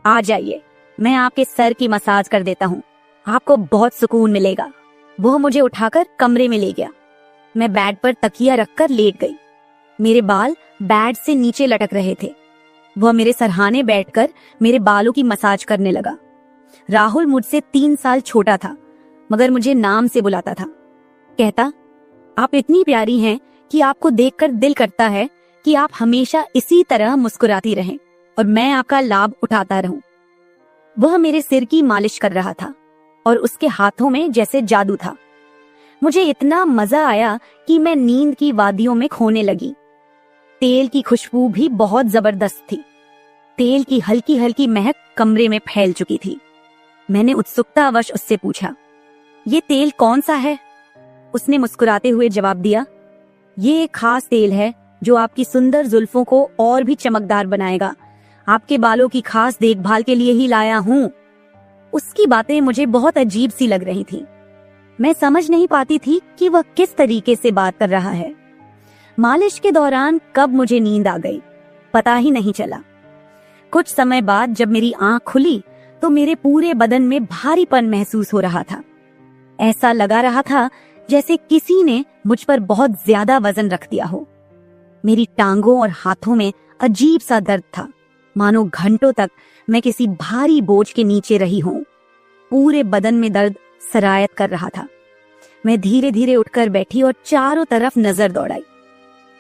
आ जाइए, मैं आपके सर की मसाज कर देता हूँ, आपको बहुत सुकून मिलेगा। वह मुझे उठाकर कमरे में ले गया। मैं बेड पर तकिया रखकर लेट गई। मेरे बाल बेड से नीचे लटक रहे थे। वह मेरे सरहाने बैठकर मेरे बालों की मसाज करने लगा। राहुल मुझसे 3 साल छोटा था, मगर मुझे नाम से बुलाता था। कहता, आप इतनी प्यारी हैं कि आपको देखकर दिल करता है कि आप हमेशा इसी तरह मुस्कुराती रहें और मैं आपका लाभ उठाता रहूं। वह मेरे सिर की मालिश कर रहा था और उसके हाथों में जैसे जादू था। मुझे इतना मजा आया कि मैं नींद की वादियों में खोने लगी। तेल की खुशबू भी बहुत जबरदस्त थी। तेल की हल्की हल्की महक कमरे में फैल चुकी थी। मैंने उत्सुकतावश उससे पूछा, ये तेल कौन सा है? उसने मुस्कुराते हुए जवाब दिया, ये एक खास तेल है जो आपकी सुंदर जुल्फों को और भी चमकदार बनाएगा। आपके बालों की खास देखभाल के लिए ही लाया हूँ। उसकी बातें मुझे बहुत अजीब सी लग रही थी। मैं समझ नहीं पाती थी कि वह किस तरीके से बात कर रहा है। मालिश के दौरान कब मुझे नींद आ गई पता ही नहीं चला। कुछ समय बाद जब मेरी आंख खुली तो मेरे पूरे बदन में भारीपन महसूस हो रहा था। ऐसा लगा रहा था जैसे किसी ने मुझ पर बहुत ज्यादा वजन रख दिया हो। मेरी टांगों और हाथों में अजीब सा दर्द था, मानो घंटों तक मैं किसी भारी बोझ के नीचे रही हूं। पूरे बदन में दर्द सरायत कर रहा था। मैं धीरे धीरे उठकर बैठी और चारों तरफ नजर दौड़ाई।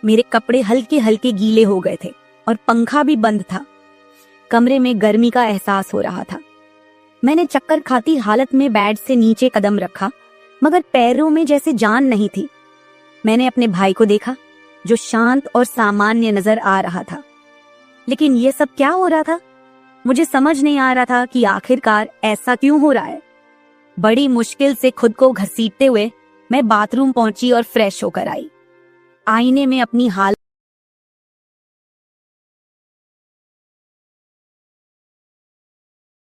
मेरे कपड़े हल्के हल्के गीले हो गए थे और पंखा भी बंद था। कमरे में गर्मी का एहसास हो रहा था। मैंने चक्कर खाती हालत में बेड से नीचे कदम रखा, मगर पैरों में जैसे जान नहीं थी। मैंने अपने भाई को देखा जो शांत और सामान्य नजर आ रहा था। लेकिन ये सब क्या हो रहा था? मुझे समझ नहीं आ रहा था कि आखिरकार ऐसा क्यों हो रहा है। बड़ी मुश्किल से खुद को घसीटते हुए मैं बाथरूम पहुंची और फ्रेश होकर आई। आईने में अपनी हालत